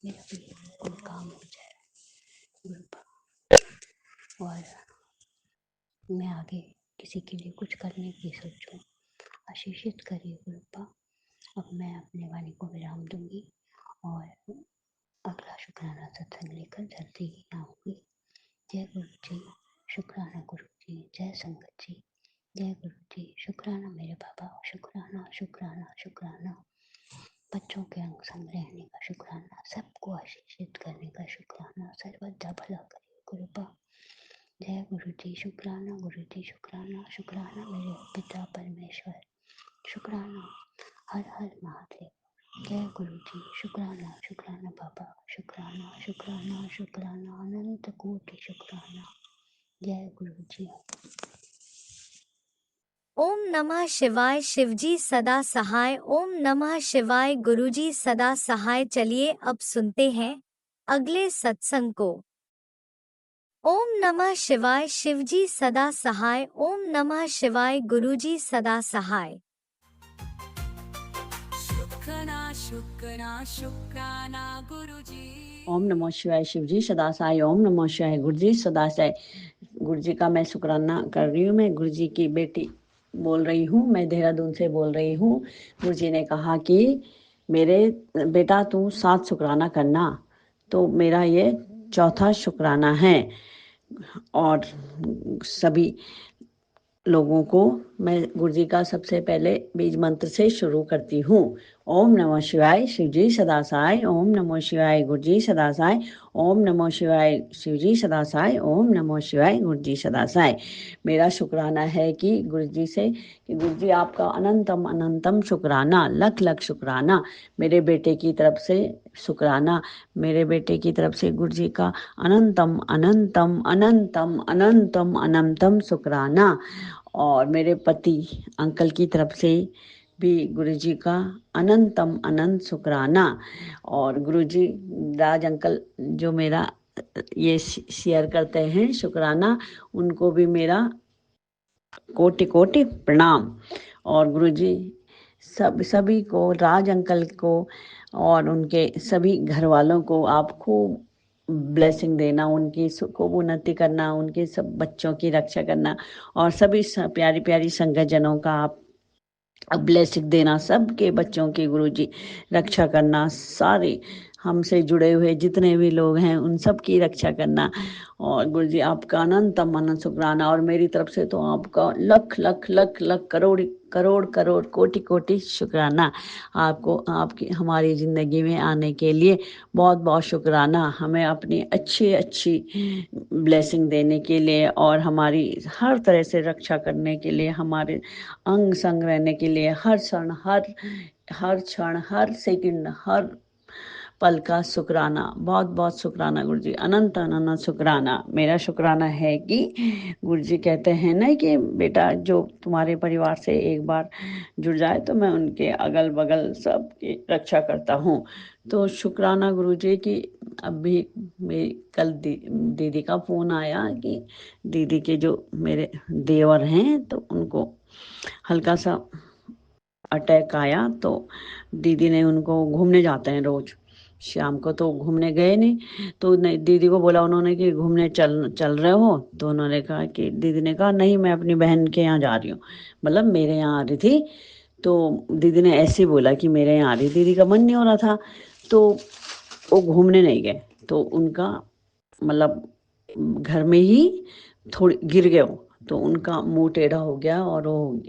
मेरा भी कोई काम हो जाए गुरुपा, और मैं आगे किसी के लिए कुछ करने की सोचूं। आशीषित करिए गुरुपा। अब मैं अपने वाणी को विराम दूंगी और अगला शुक्राना सत्संग लेकर जल्दी ही आऊँगी। जय गुरु जी, शुक्राना गुरु जी, जय संगत जी, जय गुरु जी, शुक्राना मेरे बाबा, शुक्राना शुक्राना शुक्राना, बच्चों के अंग संग रहने का शुक्राना, सबको आशीषित करने का शुक्राना, सर्वदा भला करे गुरुपा। जय गुरु जी, शुक्राना गुरु जी, शुक्राना शुक्राना मेरे पिता परमेश्वर, शुक्राना, हर हर महादेव। जय गुरु जी, शुक्राना शुक्राना बाबा, शुक्राना शुक्राना शुक्राना, अनंत कोटि शुक्राना। जय गुरु जी। ओम नमः शिवाय। शिवजी सदा सहाय। ओम नमः शिवाय। गुरुजी सदा सहाय। चलिए अब सुनते हैं अगले सत्संग को। ओम नमः शिवाय। शिवजी सदा सहाय। ओम नमः शिवाय। गुरुजी सदा सहाय। शुक्राना शुक्राना शुक्राना गुरुजी। ओम नमः शिवाय। शिवजी सदा सहाय। ओम नमः शिवाय। गुरुजी सदा सहाय। गुरुजी का मैं शुक्राना कर रही हूँ। मैं गुरुजी की बेटी बोल रही हूँ, मैं देहरादून से बोल रही हूँ। गुरुजी ने कहा कि मेरे बेटा तू 7 शुक्राना करना, तो मेरा ये चौथा शुक्राना है। और सभी लोगों को मैं गुरुजी का सबसे पहले बीज मंत्र से शुरू करती हूँ। ओम नमः शिवाय। शिवजी सदा सहाय। ओम नमः शिवाय। गुरुजी सदा सहाय। ओम नमः शिवाय। शिवजी सदा सहाय। ओम नमः शिवाय। गुरुजी सदा सहाय। मेरा शुक्राना है कि गुरुजी से कि गुरुजी आपका अनंतम अनंतम शुक्राना, लख लख शुक्राना। मेरे बेटे की तरफ से शुक्राना, मेरे बेटे की तरफ से गुरुजी का अनंतम अनंतम अनंतम अनंतम अनंतम शुक्राना। और मेरे पति अंकल की तरफ से भी गुरुजी का अनंतम अनंत शुक्राना। और गुरुजी राज अंकल जो मेरा ये शेयर करते हैं शुक्राना, उनको भी मेरा कोटि कोटि प्रणाम। और गुरुजी सभी को, राज अंकल को और उनके सभी घर वालों को आप खूब ब्लेसिंग देना, उनकी खूब उन्नति करना, उनके सब बच्चों की रक्षा करना, और सभी प्यारी प्यारी संगतजनों का आप ब्लेसिंग देना, सबके बच्चों की गुरुजी रक्षा करना, सारे हमसे जुड़े हुए जितने भी लोग हैं उन सब की रक्षा करना। और गुरुजी आपका अनंतम अनंत शुक्राना। और मेरी तरफ से तो आपका लख लख लख लख करोड़ करोड़ करोड़ कोटि कोटि शुक्राना। आपको आपकी हमारी ज़िंदगी में आने के लिए बहुत बहुत शुक्राना, हमें अपनी अच्छी अच्छी ब्लेसिंग देने के लिए और हमारी हर तरह से रक्षा करने के लिए, हमारे अंग संग रहने के लिए, हर क्षण हर सेकंड हर पल का शुक्राना, बहुत बहुत शुक्राना गुरुजी, अनंत अनंत शुक्राना। मेरा शुक्राना है कि गुरुजी कहते हैं ना कि बेटा जो तुम्हारे परिवार से एक बार जुड़ जाए तो मैं उनके अगल बगल सब की रक्षा करता हूँ। तो शुक्राना गुरुजी की। अभी मेरी कल दीदी का फ़ोन आया कि दीदी के जो मेरे देवर हैं तो उनको हल्का सा अटैक आया। तो दीदी ने उनको, घूमने जाते हैं रोज शाम को, तो घूमने गए नहीं। तो दीदी को बोला उन्होंने कि घूमने चल रहे हो, तो उन्होंने कहा कि दीदी ने कहा नहीं मैं अपनी बहन के यहाँ जा रही हूँ, मतलब मेरे यहाँ आ रही थी। तो दीदी ने ऐसे बोला कि मेरे यहाँ आ रही, दीदी का मन नहीं हो रहा था तो वो घूमने नहीं गए। तो उनका मतलब घर में ही थोड़ी गिर गए वो, तो उनका मुंह टेढ़ा हो गया और वो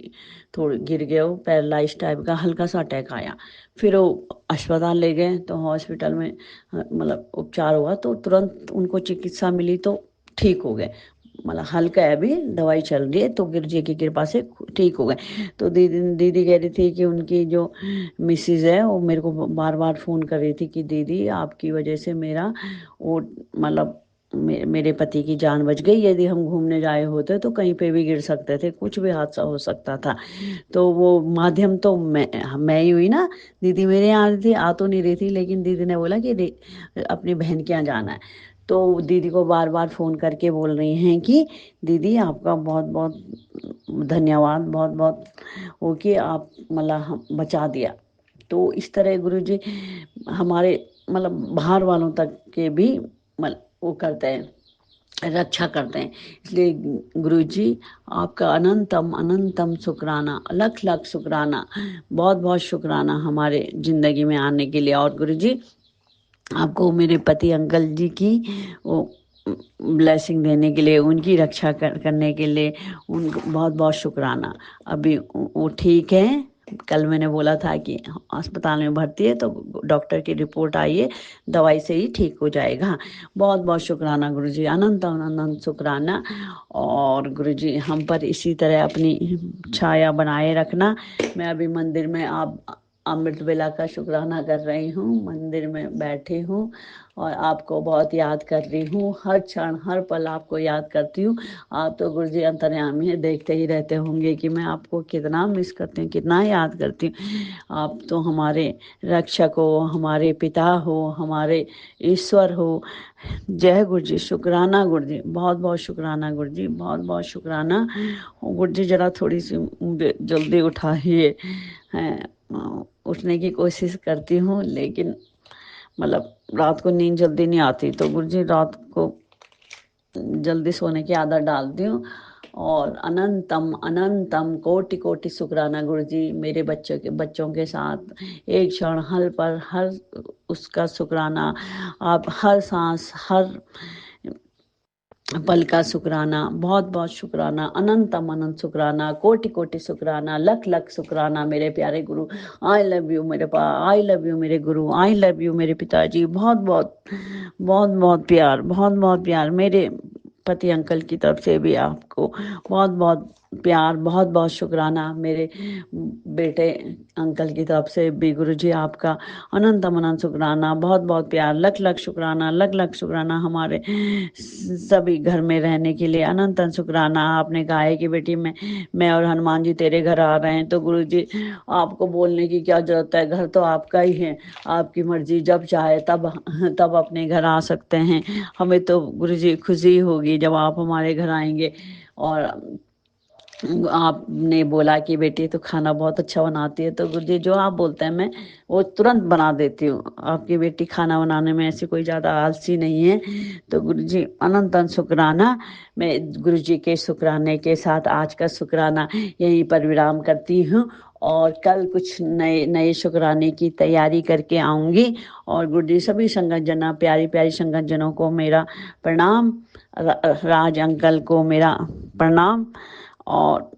थोड़ी गिर गए, वो पैरालाइज टाइप का हल्का सा अटैक आया। फिर वो अस्पताल ले गए, तो हॉस्पिटल में मतलब उपचार हुआ, तो तुरंत उनको चिकित्सा मिली तो ठीक हो गए, मतलब हल्का है, अभी दवाई चल रही है, तो गुरुजी की कृपा से ठीक हो गए। तो दीदी कह रही थी कि उनकी जो मिसिज है वो मेरे को बार बार फ़ोन कर रही थी कि दीदी आपकी वजह से मेरा वो मतलब मेरे पति की जान बच गई, यदि हम घूमने जाए होते तो कहीं पे भी गिर सकते थे, कुछ भी हादसा हो सकता था। तो वो माध्यम तो मैं ही हुई ना, दीदी मेरे यहाँ आ रही थी, आ तो नहीं रही थी, लेकिन दीदी ने बोला कि अपनी बहन के यहाँ जाना है। तो दीदी को बार बार फ़ोन करके बोल रही हैं कि दीदी आपका बहुत बहुत धन्यवाद, बहुत बहुत वो कि आप मतलब हम बचा दिया। तो इस तरह गुरुजी हमारे मतलब बाहर वालों तक के भी वो करते हैं, रक्षा करते हैं। इसलिए गुरुजी आपका अनंतम अनंतम शुक्राना, लख लख शुक्राना, बहुत बहुत शुक्राना हमारे ज़िंदगी में आने के लिए। और गुरुजी आपको मेरे पति अंकल जी की वो ब्लेसिंग देने के लिए, उनकी रक्षा करने के लिए उनको बहुत बहुत शुक्राना। अभी वो ठीक है। कल मैंने बोला था कि अस्पताल में भर्ती है, तो डॉक्टर की रिपोर्ट आई है, दवाई से ही ठीक हो जाएगा। बहुत बहुत शुक्राना गुरुजी, अनंत अनंत शुक्राना। और गुरुजी हम पर इसी तरह अपनी छाया बनाए रखना। मैं अभी मंदिर में आप अमृत वेला का शुक्राना कर रही हूँ, मंदिर में बैठी हूँ और आपको बहुत याद कर रही हूँ। हर क्षण हर पल आपको याद करती हूँ। आप तो गुरुजी अंतर्यामी है, देखते ही रहते होंगे कि मैं आपको कितना मिस करती हूँ, कितना याद करती हूँ। आप तो हमारे रक्षक हो, हमारे पिता हो, हमारे ईश्वर हो। जय गुरुजी, शुक्राना गुरुजी, बहुत बहुत शुक्राना गुरुजी, बहुत बहुत शुक्राना। गुरुजी जरा थोड़ी सी जल्दी उठाइए। उठने की कोशिश करती हूँ, लेकिन मतलब रात को नींद जल्दी नहीं आती, तो गुरुजी रात को जल्दी सोने की आदत डालती हूँ। और अनंतम अनंतम कोटि कोटि शुक्राना गुरुजी, मेरे बच्चों के साथ एक क्षण हर पर हर उसका शुक्राना। आप हर सांस हर पल का शुक्राना, बहुत बहुत शुक्राना, अनंतम अनंत शुक्राना, कोटि कोटि शुक्राना, लख लख शुक्राना मेरे प्यारे गुरु। आई लव यू मेरे आई लव यू मेरे गुरु, आई लव यू मेरे पिताजी। बहुत बहुत बहुत बहुत प्यार, बहुत बहुत प्यार मेरे पति अंकल की तरफ से भी आपको बहुत बहुत प्यार, बहुत बहुत शुक्राना। मेरे बेटे अंकल की तरफ से भी गुरुजी आपका अनंत अनंत शुक्राना, बहुत बहुत प्यार, लख लख शुक्राना, लख लख शुक्राना। हमारे सभी घर में रहने के लिए अनंत अनंत शुक्राना। आपने कहा है कि बेटी मैं और हनुमान जी तेरे घर आ रहे हैं, तो गुरुजी आपको बोलने की क्या जरूरत है, घर तो आपका ही है। आपकी मर्जी, जब चाहे तब अपने घर आ सकते हैं। हमें तो गुरुजी खुशी होगी जब आप हमारे घर आएंगे। और आपने बोला कि बेटी तो खाना बहुत अच्छा बनाती है, तो गुरुजी जो आप बोलते हैं मैं वो तुरंत बना देती हूँ। आपकी बेटी खाना बनाने में ऐसी कोई ज़्यादा आलसी नहीं है। तो गुरुजी अनंत अनंत शुक्राना। मैं गुरुजी के शुक्राने के साथ आज का शुक्राना यहीं पर विराम करती हूँ, और कल कुछ नए नए शुक्राने की तैयारी करके आऊँगी। और गुरुजी सभी संगत जना, प्यारी प्यारी संगत जनों को मेरा प्रणाम, राज अंकल को मेरा प्रणाम। और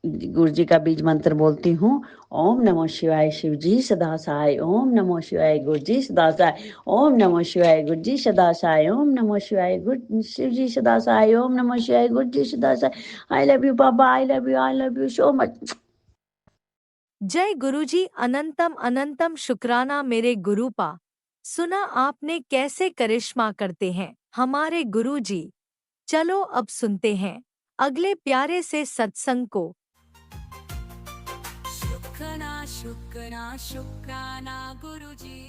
गुरुजी का बीज मंत्र बोलती हूँ, ओम नमो शिवाय शिवजी सदा सहाय, ओम नमो शिवाय गुरुजी सदा सहाय, ओम नमो शिवाय गुरुजी सदा सहाय, ओम नमो शिवाय गुरु शिवजी सदा सहाय, ओम नमो शिवाय गुरुजी सदा सहाय। आई लव यू बाबा, I love you so much. जय गुरुजी, अनंतम अनंतम शुक्राना मेरे गुरुपा। सुना आपने कैसे करिश्मा करते हैं हमारे गुरुजी। चलो अब सुनते हैं अगले प्यारे से सत्संग को। शुक्राना शुक्राना शुक्राना गुरुजी।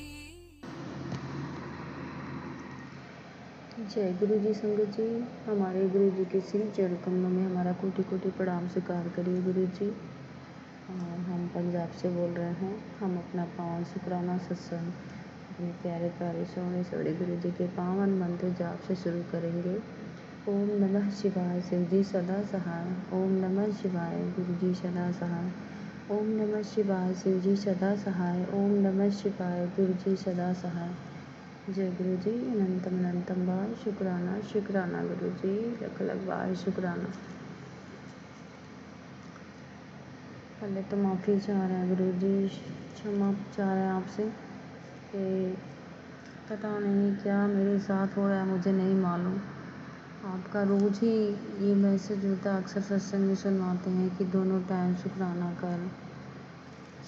जय गुरु जी। संगत जी, हमारे गुरु जी के श्री चरण कमलों में हमारा कोटि कोटि प्रणाम स्वीकार करिए गुरु जी। हम पंजाब से बोल रहे हैं। हम अपना पावन शुक्राना सत्संग अपने प्यारे प्यारे सोने सोने गुरु जी के पावन मंत्र जाप से शुरू करेंगे। ओम नमः शिवाय शिव जी सदा सहाय, ओम नमः शिवाय गुरु जी सदा सहाय, ओम नमः शिवाय शिव जी सदा सहाय, ओम नमः शिवाय गुरु जी सदा सहाय। जय गुरु जी, अनंतम अनंतम बार शुक्राना शुक्राना गुरु जी, लख लख बार शुक्राना। पहले तो माफ़ी चाह रहे हैं गुरु जी, क्षमा चाह रहे हैं आपसे कि पता नहीं क्या मेरे साथ हो रहा है, मुझे नहीं मालूम। आपका रोज़ ही ये मैसेज होता है, अक्सर सत्संग में सुनवाते हैं कि दोनों टाइम शुक्राना कर,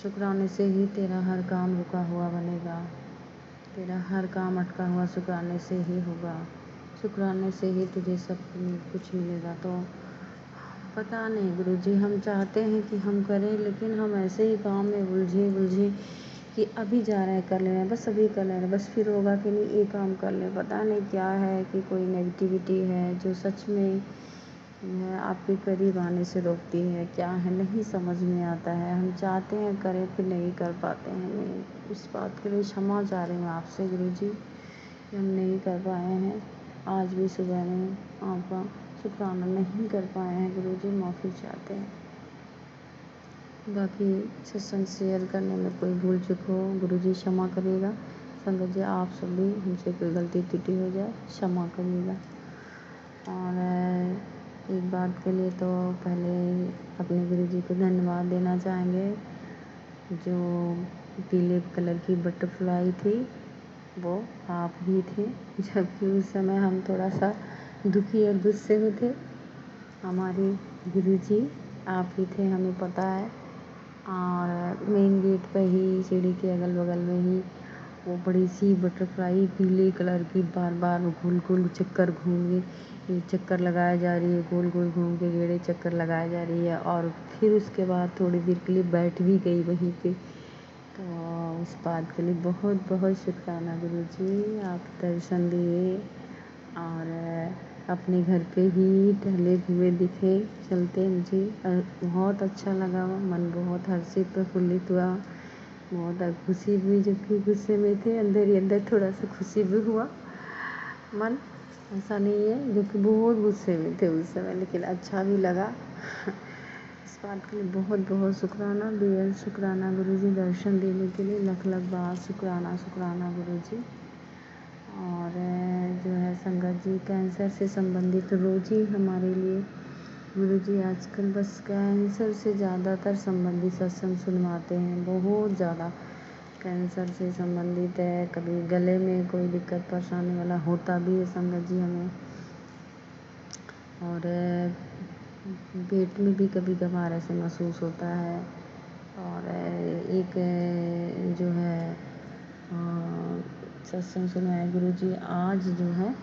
शुक्राने से ही तेरा हर काम रुका हुआ बनेगा, तेरा हर काम अटका हुआ शुक्राने से ही होगा, शुक्राने से ही तुझे सब कुछ मिलेगा। तो पता नहीं गुरुजी, हम चाहते हैं कि हम करें, लेकिन हम ऐसे ही काम में उलझे कि अभी जा रहे हैं कर ले रहे हैं, बस अभी कर ले रहे हैं, बस फिर होगा कि नहीं ये काम कर ले। पता नहीं क्या है कि कोई नेगेटिविटी है जो सच में है आपके करीब आने से रोकती है, क्या है नहीं समझ में आता है। हम चाहते हैं करें फिर नहीं कर पाते हैं। मैं इस बात के लिए क्षमा चाह रही हूँ आपसे गुरुजी कि हम नहीं कर पाए हैं। आज भी सुबह में आपका शुक्राना नहीं कर पाए हैं गुरुजी, माफ़ी चाहते हैं। बाकी सत्संग शेयर करने में कोई भूल चूक हो गुरुजी क्षमा करिएगा। संगत जी आप सभी हमसे कोई गलती त्रुटि हो जाए क्षमा करिएगा। और एक बात के लिए तो पहले अपने गुरुजी को धन्यवाद देना चाहेंगे। जो पीले कलर की बटरफ्लाई थी वो आप ही थे, जबकि उस समय हम थोड़ा सा दुखी और गुस्से में थे। हमारे गुरुजी आप ही थे, हमें पता है। और मेन गेट पे ही सीढ़ी के अगल बगल में ही वो बड़ी सी बटरफ्लाई पीले कलर की बार बार गोल गोल चक्कर चक्कर लगाया जा रही है, गोल गोल घूम के गेड़े चक्कर लगाया जा रही है। और फिर उसके बाद थोड़ी देर के लिए बैठ भी गई वहीं पे। तो उस बात के लिए बहुत बहुत शुक्राना गुरुजी, आप दर्शन दिए और अपने घर पे ही टहले हुए दिखे चलते मुझे बहुत अच्छा लगा। मन बहुत हर्षित प्रफुल्लित हुआ, बहुत खुशी हुई, जबकि गुस्से में थे अंदर ही अंदर थोड़ा सा खुशी भी हुआ। मन ऐसा नहीं है जो कि बहुत गुस्से में थे उस समय, लेकिन अच्छा भी लगा। इस बात के लिए बहुत बहुत शुक्राना, बेहद शुक्राना गुरुजी, दर्शन देने के लिए लख लख बार शुक्राना शुक्राना गुरुजी। और जो है संगत जी कैंसर से संबंधित रोज़ ही हमारे लिए गुरुजी आजकल बस कैंसर से ज़्यादातर संबंधित सत्संग सुनवाते हैं, बहुत ज़्यादा कैंसर से संबंधित है। कभी गले में कोई दिक्कत परेशानी वाला होता भी है संगत जी हमें, और पेट में भी कभी कभार ऐसे महसूस होता है। और एक जो है सत्संग सुना है गुरुजी आज जो है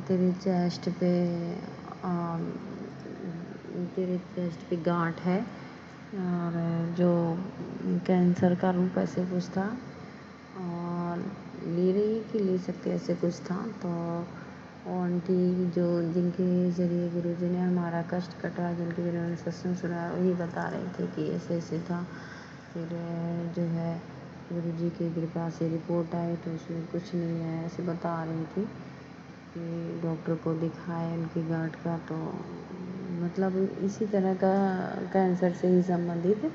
तेरे चेस्ट पे गांठ है और जो कैंसर का रूप ऐसे कुछ था और ले रही कि ले सकते ऐसे कुछ था। तो वो आंटी जो जिनके ज़रिए गुरुजी ने हमारा कष्ट कटा, जिनके ज़रिए उन्होंने सत्संग सुना, वही बता रहे थे कि ऐसे ऐसे था। फिर जो है गुरुजी की कृपा से रिपोर्ट आई तो उसमें कुछ नहीं है ऐसे बता रही थी कि डॉक्टर को दिखाए उनकी गांठ का। तो मतलब इसी तरह का कैंसर से ही संबंधित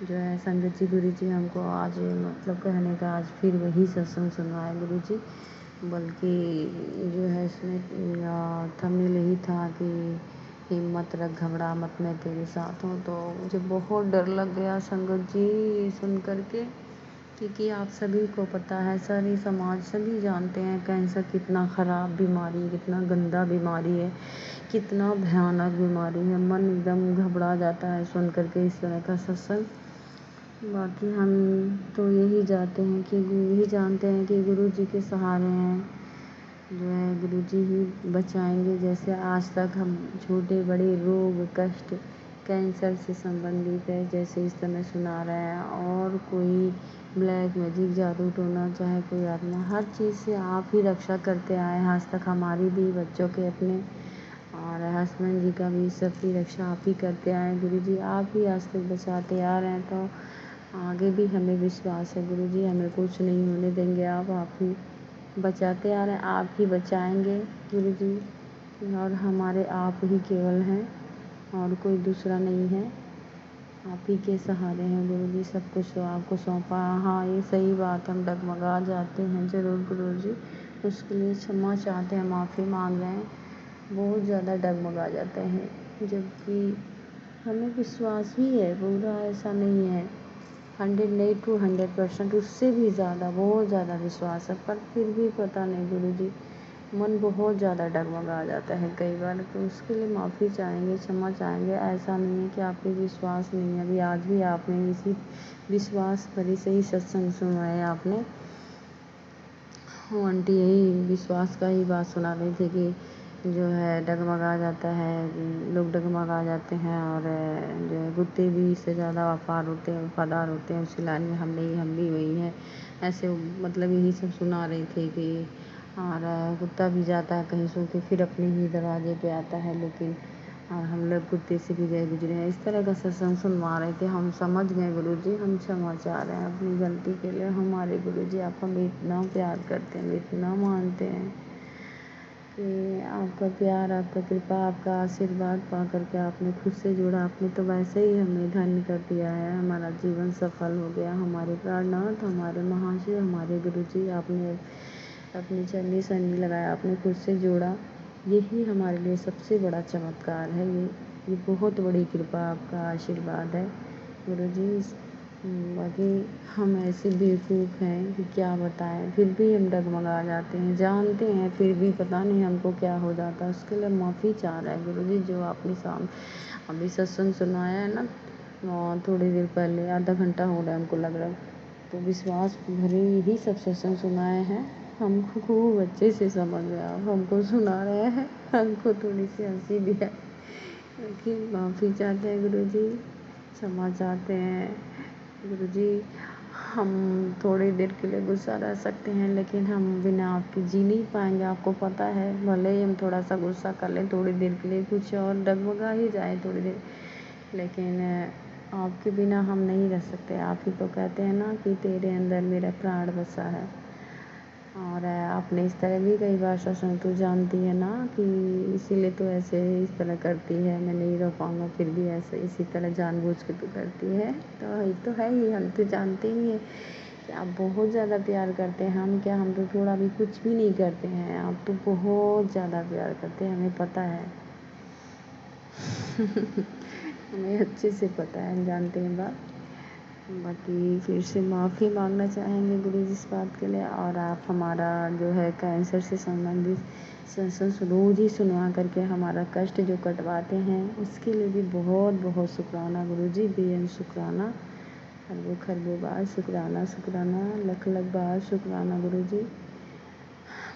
जो है संगत जी गुरुजी हमको आज मतलब कहने का आज फिर वही सत्संग सुनवाए गुरुजी। बल्कि जो है इसमें थंबनेल यही था कि हिम्मत रख घबरा मत मैं तेरे साथ हूँ। तो मुझे बहुत डर लग गया संगत जी सुन करके, क्योंकि आप सभी को पता है, सारी समाज सभी जानते हैं कैंसर कितना ख़राब बीमारी है, कितना गंदा बीमारी है, कितना भयानक बीमारी है। मन एकदम घबरा जाता है सुन करके इस तरह का सत्संग। बाकी हम तो यही जानते हैं कि गुरु जी के सहारे हैं, जो है गुरु जी ही बचाएंगे। जैसे आज तक हम छोटे बड़े रोग कष्ट कैंसर से संबंधित है जैसे इस समय सुना रहे हैं, और कोई ब्लैक मैजिक जादू टोना चाहे कोई आत्मा, हर चीज़ से आप ही रक्षा करते आए हैं आज तक, हमारी भी बच्चों के अपने और हस्बैंड जी का भी, सबकी रक्षा आप ही करते आए गुरु जी, आप ही आज तक बचाते आ रहे हैं। तो आगे भी हमें विश्वास है गुरु जी हमें कुछ नहीं होने देंगे, आप ही बचाते आ रहे हैं, आप ही बचाएंगे गुरु जी। और हमारे आप ही केवल हैं और कोई दूसरा नहीं है, आप ही के सहारे हैं गुरु जी। सब कुछ तो आपको सौंपा। हाँ ये सही बात, हम डगमगा जाते हैं ज़रूर गुरु जी, उसके लिए क्षमा चाहते हैं, माफ़ी मांग रहे हैं। बहुत ज़्यादा डगमगा जाते हैं, जबकि हमें विश्वास भी है पूरा, ऐसा नहीं है 100 नहीं टू 100%, उससे भी ज़्यादा बहुत ज़्यादा विश्वास है। पर फिर भी पता नहीं गुरु जी मन बहुत ज़्यादा डगमगा जाता है कई बार। तो उसके लिए माफ़ी चाहेंगे, क्षमा चाहेंगे। ऐसा नहीं है कि आप पे विश्वास नहीं है, अभी आज भी आपने इसी विश्वास भरी से ही सत्संग सुनवाया आपने। वो आंटी यही विश्वास का ही बात सुना रही थी कि जो है डगमगा जाता है, लोग डगमगा जाते हैं। और जो है कुत्ते भी इससे ज़्यादा वफादार होते हैं। उसी लाइन में हम भी वही हैं, ऐसे मतलब यही सब सुना रहे थे कि और कुत्ता भी जाता है कहीं सो के फिर अपने ही दरवाजे पे आता है, लेकिन और हम लोग कुत्ते से भी गए गुजरे हैं। इस तरह का सत्संग सुनवा रहे थे। हम समझ गए गुरुजी, हम क्षमा चाह रहे हैं अपनी गलती के लिए। हमारे गुरुजी आप हमें इतना प्यार करते हैं, इतना मानते हैं कि आपका प्यार, आपका कृपा, आपका आशीर्वाद पा करके आपने खुद से जोड़ा। आपने तो वैसे ही हमें धन्य कर दिया है, हमारा जीवन सफल हो गया। हमारे प्राणनाथ, हमारे महाशय, हमारे गुरुजी, आपने अपनी चरनी सन्नी लगाया, आपने खुद से जोड़ा। यही हमारे लिए सबसे बड़ा चमत्कार है। ये बहुत बड़ी कृपा, आपका आशीर्वाद है गुरुजी। बाकी हम ऐसे बेवकूफ़ हैं कि क्या बताएं, फिर भी हम डगमगा जाते हैं, जानते हैं फिर भी पता नहीं हमको क्या हो जाता है। उसके लिए माफ़ी चाह रहे हैं गुरुजी। जो आपने अभी सत्संग सुनाया है ना, थोड़ी देर पहले, आधा घंटा हो रहा है हमको लग रहा है, तो विश्वास भरे ही सब सत्संग सुनाए हैं। हमको खूब अच्छे से समझ में आया, हमको सुना रहे हैं, हमको थोड़ी सी हंसी भी है, लेकिन माफ़ी चाहते हैं गुरुजी, क्षमा चाहते हैं गुरुजी। हम थोड़ी देर के लिए गुस्सा रह सकते हैं, लेकिन हम बिना आपके जी नहीं पाएंगे, आपको पता है। भले ही हम थोड़ा सा गुस्सा कर लें थोड़ी देर के लिए, कुछ और डगमगा ही जाए थोड़ी देर, लेकिन आपके बिना हम नहीं रह सकते। आप ही तो कहते हैं ना कि तेरे अंदर मेरा प्राण बसा है। और आपने इस तरह भी कई बार सत्संग तो जानती है ना कि इसीलिए तो ऐसे इस तरह करती है, मैं नहीं रह पाऊँगा, फिर भी ऐसे इसी तरह जानबूझ के तो करती है। तो ये तो है ही, हम तो जानते ही हैं कि आप बहुत ज़्यादा प्यार करते हैं। हम क्या, हम तो थोड़ा भी कुछ भी नहीं करते हैं, आप तो बहुत ज़्यादा प्यार करते हैं, हमें पता है। हमें अच्छे से पता है, हम जानते हैं बात। बाकी फिर से माफ़ी मांगना चाहेंगे गुरुजी इस बात के लिए। और आप हमारा जो है कैंसर से संबंधित सत्संग रोज़ ही सुनवा करके हमारा कष्ट जो कटवाते हैं, उसके लिए भी बहुत बहुत शुक्राना गुरुजी, बेअंत शुक्राना, खरबो खरबो बार शुक्राना, शुक्राना, लख लख बार शुक्राना गुरुजी।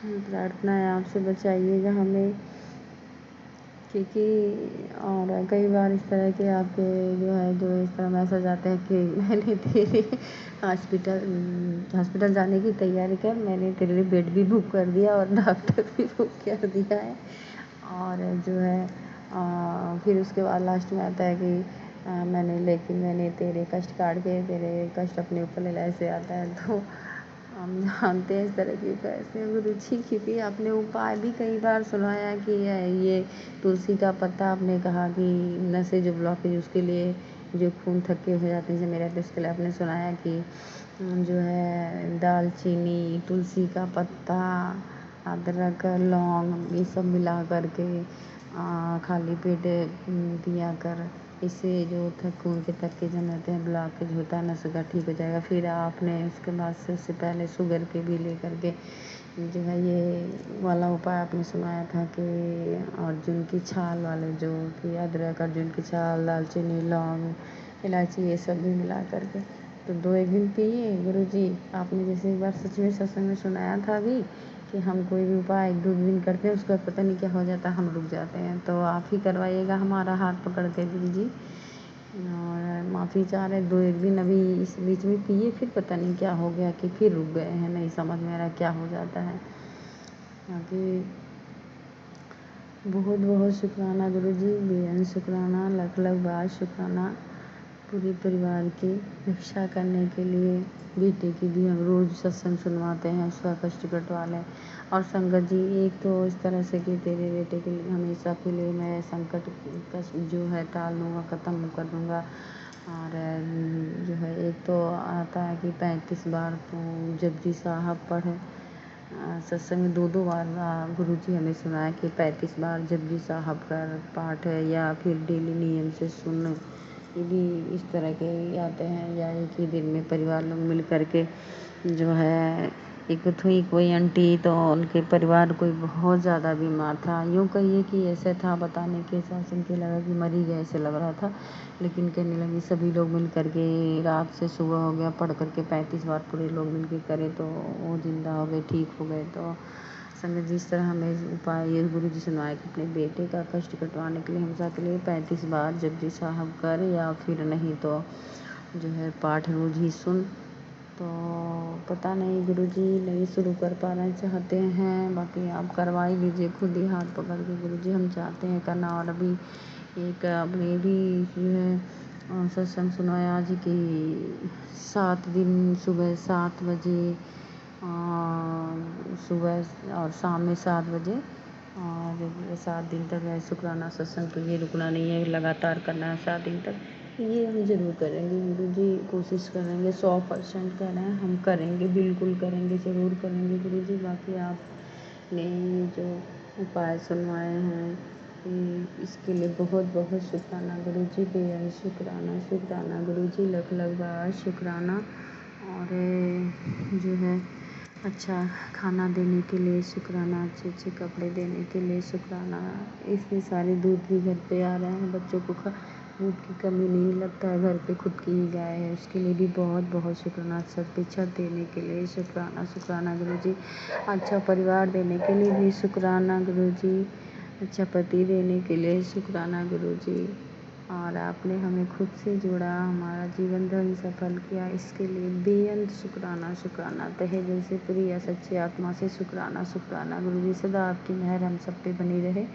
प्रार्थना है आपसे बचाइएगा हमें, क्योंकि और कई बार इस तरह के आपके जो इस तरह मैसेज आते हैं कि मैंने तेरे हॉस्पिटल जाने की तैयारी कर, मैंने तेरे लिए बेड भी बुक कर दिया और डॉक्टर भी बुक कर दिया है। और जो है फिर उसके बाद लास्ट में आता है कि मैंने तेरे कष्ट काट के तेरे कष्ट अपने ऊपर ले लिया, ऐसे आता है। तो हम जानते हैं इस तरह की कैसे गुरुजी, क्योंकि आपने उपाय भी कई बार सुनाया कि ये तुलसी का पत्ता, आपने कहा कि नसें जो ब्लॉकेज उसके लिए, जो खून थक्के हो जाते हैं जैसे मेरा, तो उसके लिए आपने सुनाया कि जो है दालचीनी, तुलसी का पत्ता, अदरक, लौंग, ये सब मिला करके खाली पेट पिया कर, इससे जो खून के थक्के जम जाते हैं, ब्लॉकेज होता है नसों का, ठीक हो जाएगा। फिर आपने उसके बाद से उससे पहले शुगर के भी ले करके जो है ये वाला उपाय आपने सुनाया था कि अर्जुन की छाल वाले, जो कि अदरक, अर्जुन की छाल, दालचीनी, लौंग, इलायची, ये सब भी मिला करके तो 2-1 दिन पिए गुरुजी। आपने जैसे एक बार सच में सत्संग में सुनाया था भी कि हम कोई भी उपाय 1-2 दिन करते हैं, उसका पता नहीं क्या हो जाता है, हम रुक जाते हैं। तो आप ही करवाइएगा हमारा हाथ पकड़ के गुरुजी। और माफ़ी चाह रहे, 2-1 दिन अभी इस बीच में पिए, फिर पता नहीं क्या हो गया कि फिर रुक गए हैं, नहीं समझ में आ रहा क्या हो जाता है। बाकी बहुत बहुत शुक्राना गुरुजी, बेअंत शुक्राना, लख लख बार शुक्राना पूरे परिवार की रक्षा करने के लिए। बेटे की भी हम रोज़ सत्संग सुनवाते हैं, उसका कष्ट कटवा लें। और संगत जी, एक तो इस तरह से कि तेरे बेटे के लिए हमेशा के लिए मैं संकट कष्ट जो है टाल दूँगा, ख़त्म कर दूँगा। और जो है एक तो आता है कि 35 बार तो जपजी साहब पढ़े। सत्संग में 2-2 बार गुरुजी हमें सुनाया कि 35 बार जपजी साहब का पाठ है, या फिर डेली नियम से सुन, ये भी इस तरह के आते हैं। या एक ही दिन में परिवार लोग मिल करके जो है, एक थी कोई आंटी, तो उनके परिवार कोई बहुत ज़्यादा बीमार था, यूँ कहिए कि ऐसे था, बताने के हिसाब से उनके लगा कि मर ही गए ऐसे लग रहा था। लेकिन कहने लगी सभी लोग मिल करके रात से सुबह हो गया, पढ़ करके 35 बार पूरे लोग मिल के करे तो वो जिंदा हो गए, ठीक हो गए। तो संगत जी इस तरह हमें उपाय ये गुरु जी सुनवाए कि अपने बेटे का कष्ट कटवाने के लिए हमेशा के लिए 35 बार जपजी साहब कर, या फिर नहीं तो जो है पाठ रोज ही सुन। तो पता नहीं गुरुजी नहीं शुरू कर पा रहे चाहते हैं, बाकी आप करवा ही लीजिए खुद ही हाथ पकड़ के। गुरुजी हम चाहते हैं करना, और अभी एक अपने भी जो है सत्संग सुनाया आज कि 7 दिन सुबह 7 बजे सुबह और शाम में 7 बजे, और 7 दिन तक है शुक्राना सत्संग। तो ये रुकना नहीं है, लगातार करना है 7 दिन तक। ये हम ज़रूर करेंगे गुरुजी, कोशिश करेंगे, 100% कह रहे हैं हम करेंगे, बिल्कुल करेंगे, ज़रूर करेंगे गुरुजी। बाकी आपने जो उपाय सुनवाए हैं इसके लिए बहुत बहुत शुक्राना गुरुजी, बेहद शुक्राना शुक्राना गुरुजी, लख लख बार शुक्राना। और जो है अच्छा खाना देने के लिए शुक्राना, अच्छे अच्छे कपड़े देने के लिए शुक्राना। इतने सारे दूध भी घर पे आ रहे हैं, बच्चों को दूध की कमी नहीं लगता है, घर पे खुद की ही गाय है, उसके लिए भी बहुत बहुत शुक्राना। छत पे छत देने के लिए शुक्राना शुक्राना गुरुजी, अच्छा परिवार देने के लिए भी शुक्राना गुरुजी, अच्छा पति देने के लिए शुक्राना गुरुजी। और आपने हमें खुद से जोड़ा, हमारा जीवन धर्म सफल किया, इसके लिए बेअंत शुक्राना शुक्राना। तहे दिल से पूरी या सच्ची आत्मा से शुक्राना शुक्राना गुरुजी। सदा आपकी मेहर हम सब पे बनी रहे,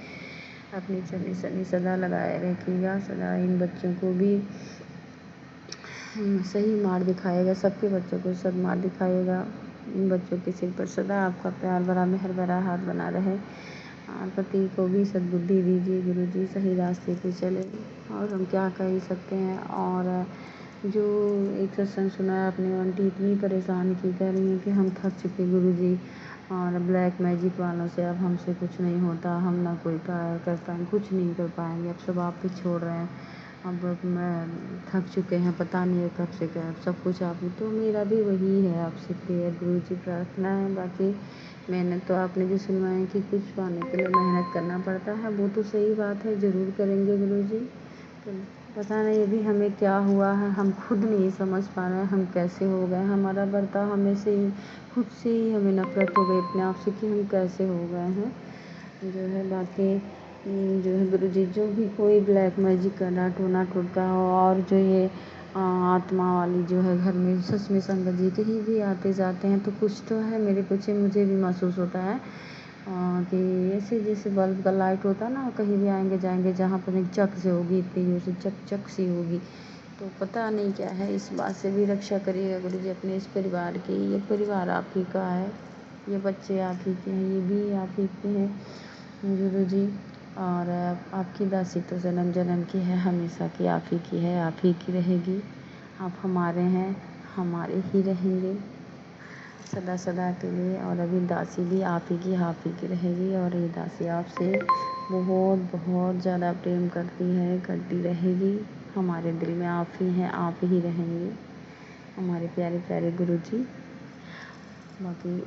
अपनी चलनी सनी सदा लगाए रखिएगा। सदा इन बच्चों को भी सही मार्ग दिखाएगा, सबके बच्चों को सदमार्ग दिखाएगा। इन बच्चों के सिर पर सदा आपका प्यार भरा मेहर भरा हाथ बना रहे। और पति को भी सद्बुद्धि दीजिए गुरुजी, सही रास्ते पे चले, और हम क्या कह ही सकते हैं। और जो एक सत्संग सुना अपनी आंटी इतनी परेशान की, कह रही हैं कि हम थक चुके गुरुजी, और ब्लैक मैजिक वालों से अब हमसे कुछ नहीं होता, हम ना कोई कर पाएंगे, कुछ नहीं कर पाएंगे, अब सब आप ही छोड़ रहे हैं, अब मैं थक चुके हैं, पता नहीं है कब से क्या, सब कुछ आप ही। तो मेरा भी वही है आपसे प्रेयर गुरुजी, प्रार्थना है। बाकी मेहनत तो आपने जो सुनवाई कि कुछ पाने के लिए मेहनत करना पड़ता है, वो तो सही बात है, ज़रूर करेंगे गुरुजी। तो पता नहीं अभी हमें क्या हुआ है, हम खुद नहीं समझ पा रहे हैं हम कैसे हो गए। हमारा बर्ताव हमें से ही, खुद से ही हमें नफरत हो गई अपने आप से कि हम कैसे हो गए हैं जो है। बाकी जो है गुरुजी, जो भी कोई ब्लैक मैजिक कर रहा, टोना टोटका हो, और जो ये आत्मा वाली जो है घर में, सच में संगत जी कहीं भी आते जाते हैं तो कुछ तो है, मेरे कुछ मुझे भी महसूस होता है कि ऐसे जैसे बल्ब का लाइट होता है ना, कहीं भी आएंगे जाएंगे जहाँ पर एक चक से होगी, इतनी जोर से चक चक सी होगी, तो पता नहीं क्या है। इस बात से भी रक्षा करिएगा गुरुजी अपने इस परिवार की। ये परिवार आप ही का है, ये बच्चे आप ही के हैं, ये भी आप ही के हैं गुरुजी। और आपकी दासी तो जन्म जन्म की है, हमेशा की आप ही की है, आप ही की रहेगी। आप हमारे हैं, हमारे ही रहेंगे सदा सदा के लिए। और अभी दासी भी आप ही की रहेगी, और ये दासी आपसे बहुत बहुत ज़्यादा प्रेम करती है, करती रहेगी। हमारे दिल में आप ही हैं, आप ही रहेंगे हमारे प्यारे प्यारे गुरुजी। बाकी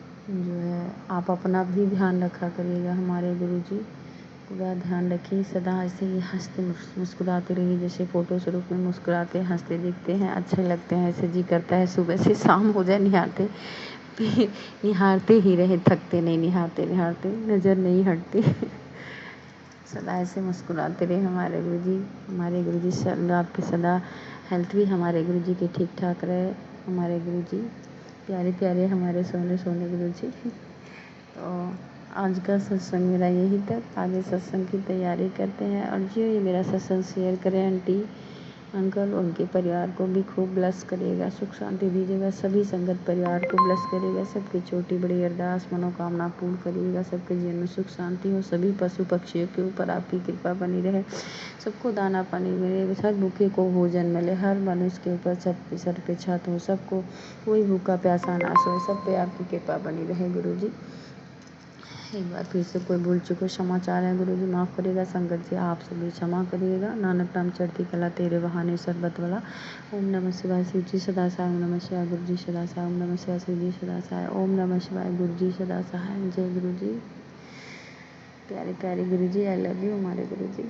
जो है आप अपना भी ध्यान रखा करिएगा हमारे गुरुजी, पूरा ध्यान रखिए। सदा ऐसे ही हंसते मुस्कुराते रहिए, जैसे फ़ोटो स्वरूप में मुस्कुराते हंसते दिखते हैं, अच्छे लगते हैं। ऐसे जी करता है सुबह से शाम हो जाए निहारते ही रहे, थकते नहीं, निहारते निहारते नज़र नहीं हटती सदा ऐसे मुस्कुराते रहे हमारे गुरुजी। हमारे गुरुजी सदा आपकी सदा हेल्थ भी हमारे गुरुजी की ठीक ठाक रहे। हमारे गुरुजी प्यारे प्यारे हमारे सोने सोने गुरुजी। तो आज का सत्संग मेरा यही तक, आगे सत्संग की तैयारी करते हैं। और जो ये मेरा सत्संग शेयर करें आंटी अंकल, उनके परिवार को भी खूब ब्लेस करिएगा, सुख शांति दीजिएगा, सभी संगत परिवार को ब्लेस करिएगा, सबकी छोटी बड़ी अरदास मनोकामना पूर्ण करिएगा, सबके जीवन में सुख शांति हो, सभी पशु पक्षियों के ऊपर आपकी कृपा बनी रहे, सबको दाना पानी मिले, हर भूखे को भोजन मिले, हर मनुष्य के ऊपर सब सर पे छत हो, सबको कोई भूखा प्यासा ना सोए, सब पे आपकी कृपा बनी रहे गुरुजी। एक बार फिर से कोई भूल चुको क्षमा चाह रहे हैं गुरुजी, माफ़ करिएगा। संगत जी आप सभी क्षमा करिएगा। नानक नाम चढ़ती कला तेरे बहाने शरबत वाला। ओम नमः शिवाय शिव जी सदा सहाय, ओम नमः शिवाय गुरु जी सदा सहाय, ओम नमः शिवाय शिव जी सदा सहाय, ओम नमः शिवाय गुरु जी सदा सहाय। जय गुरु जी, प्यारे प्यारे गुरु जी, आई लव यू हमारे गुरु जी।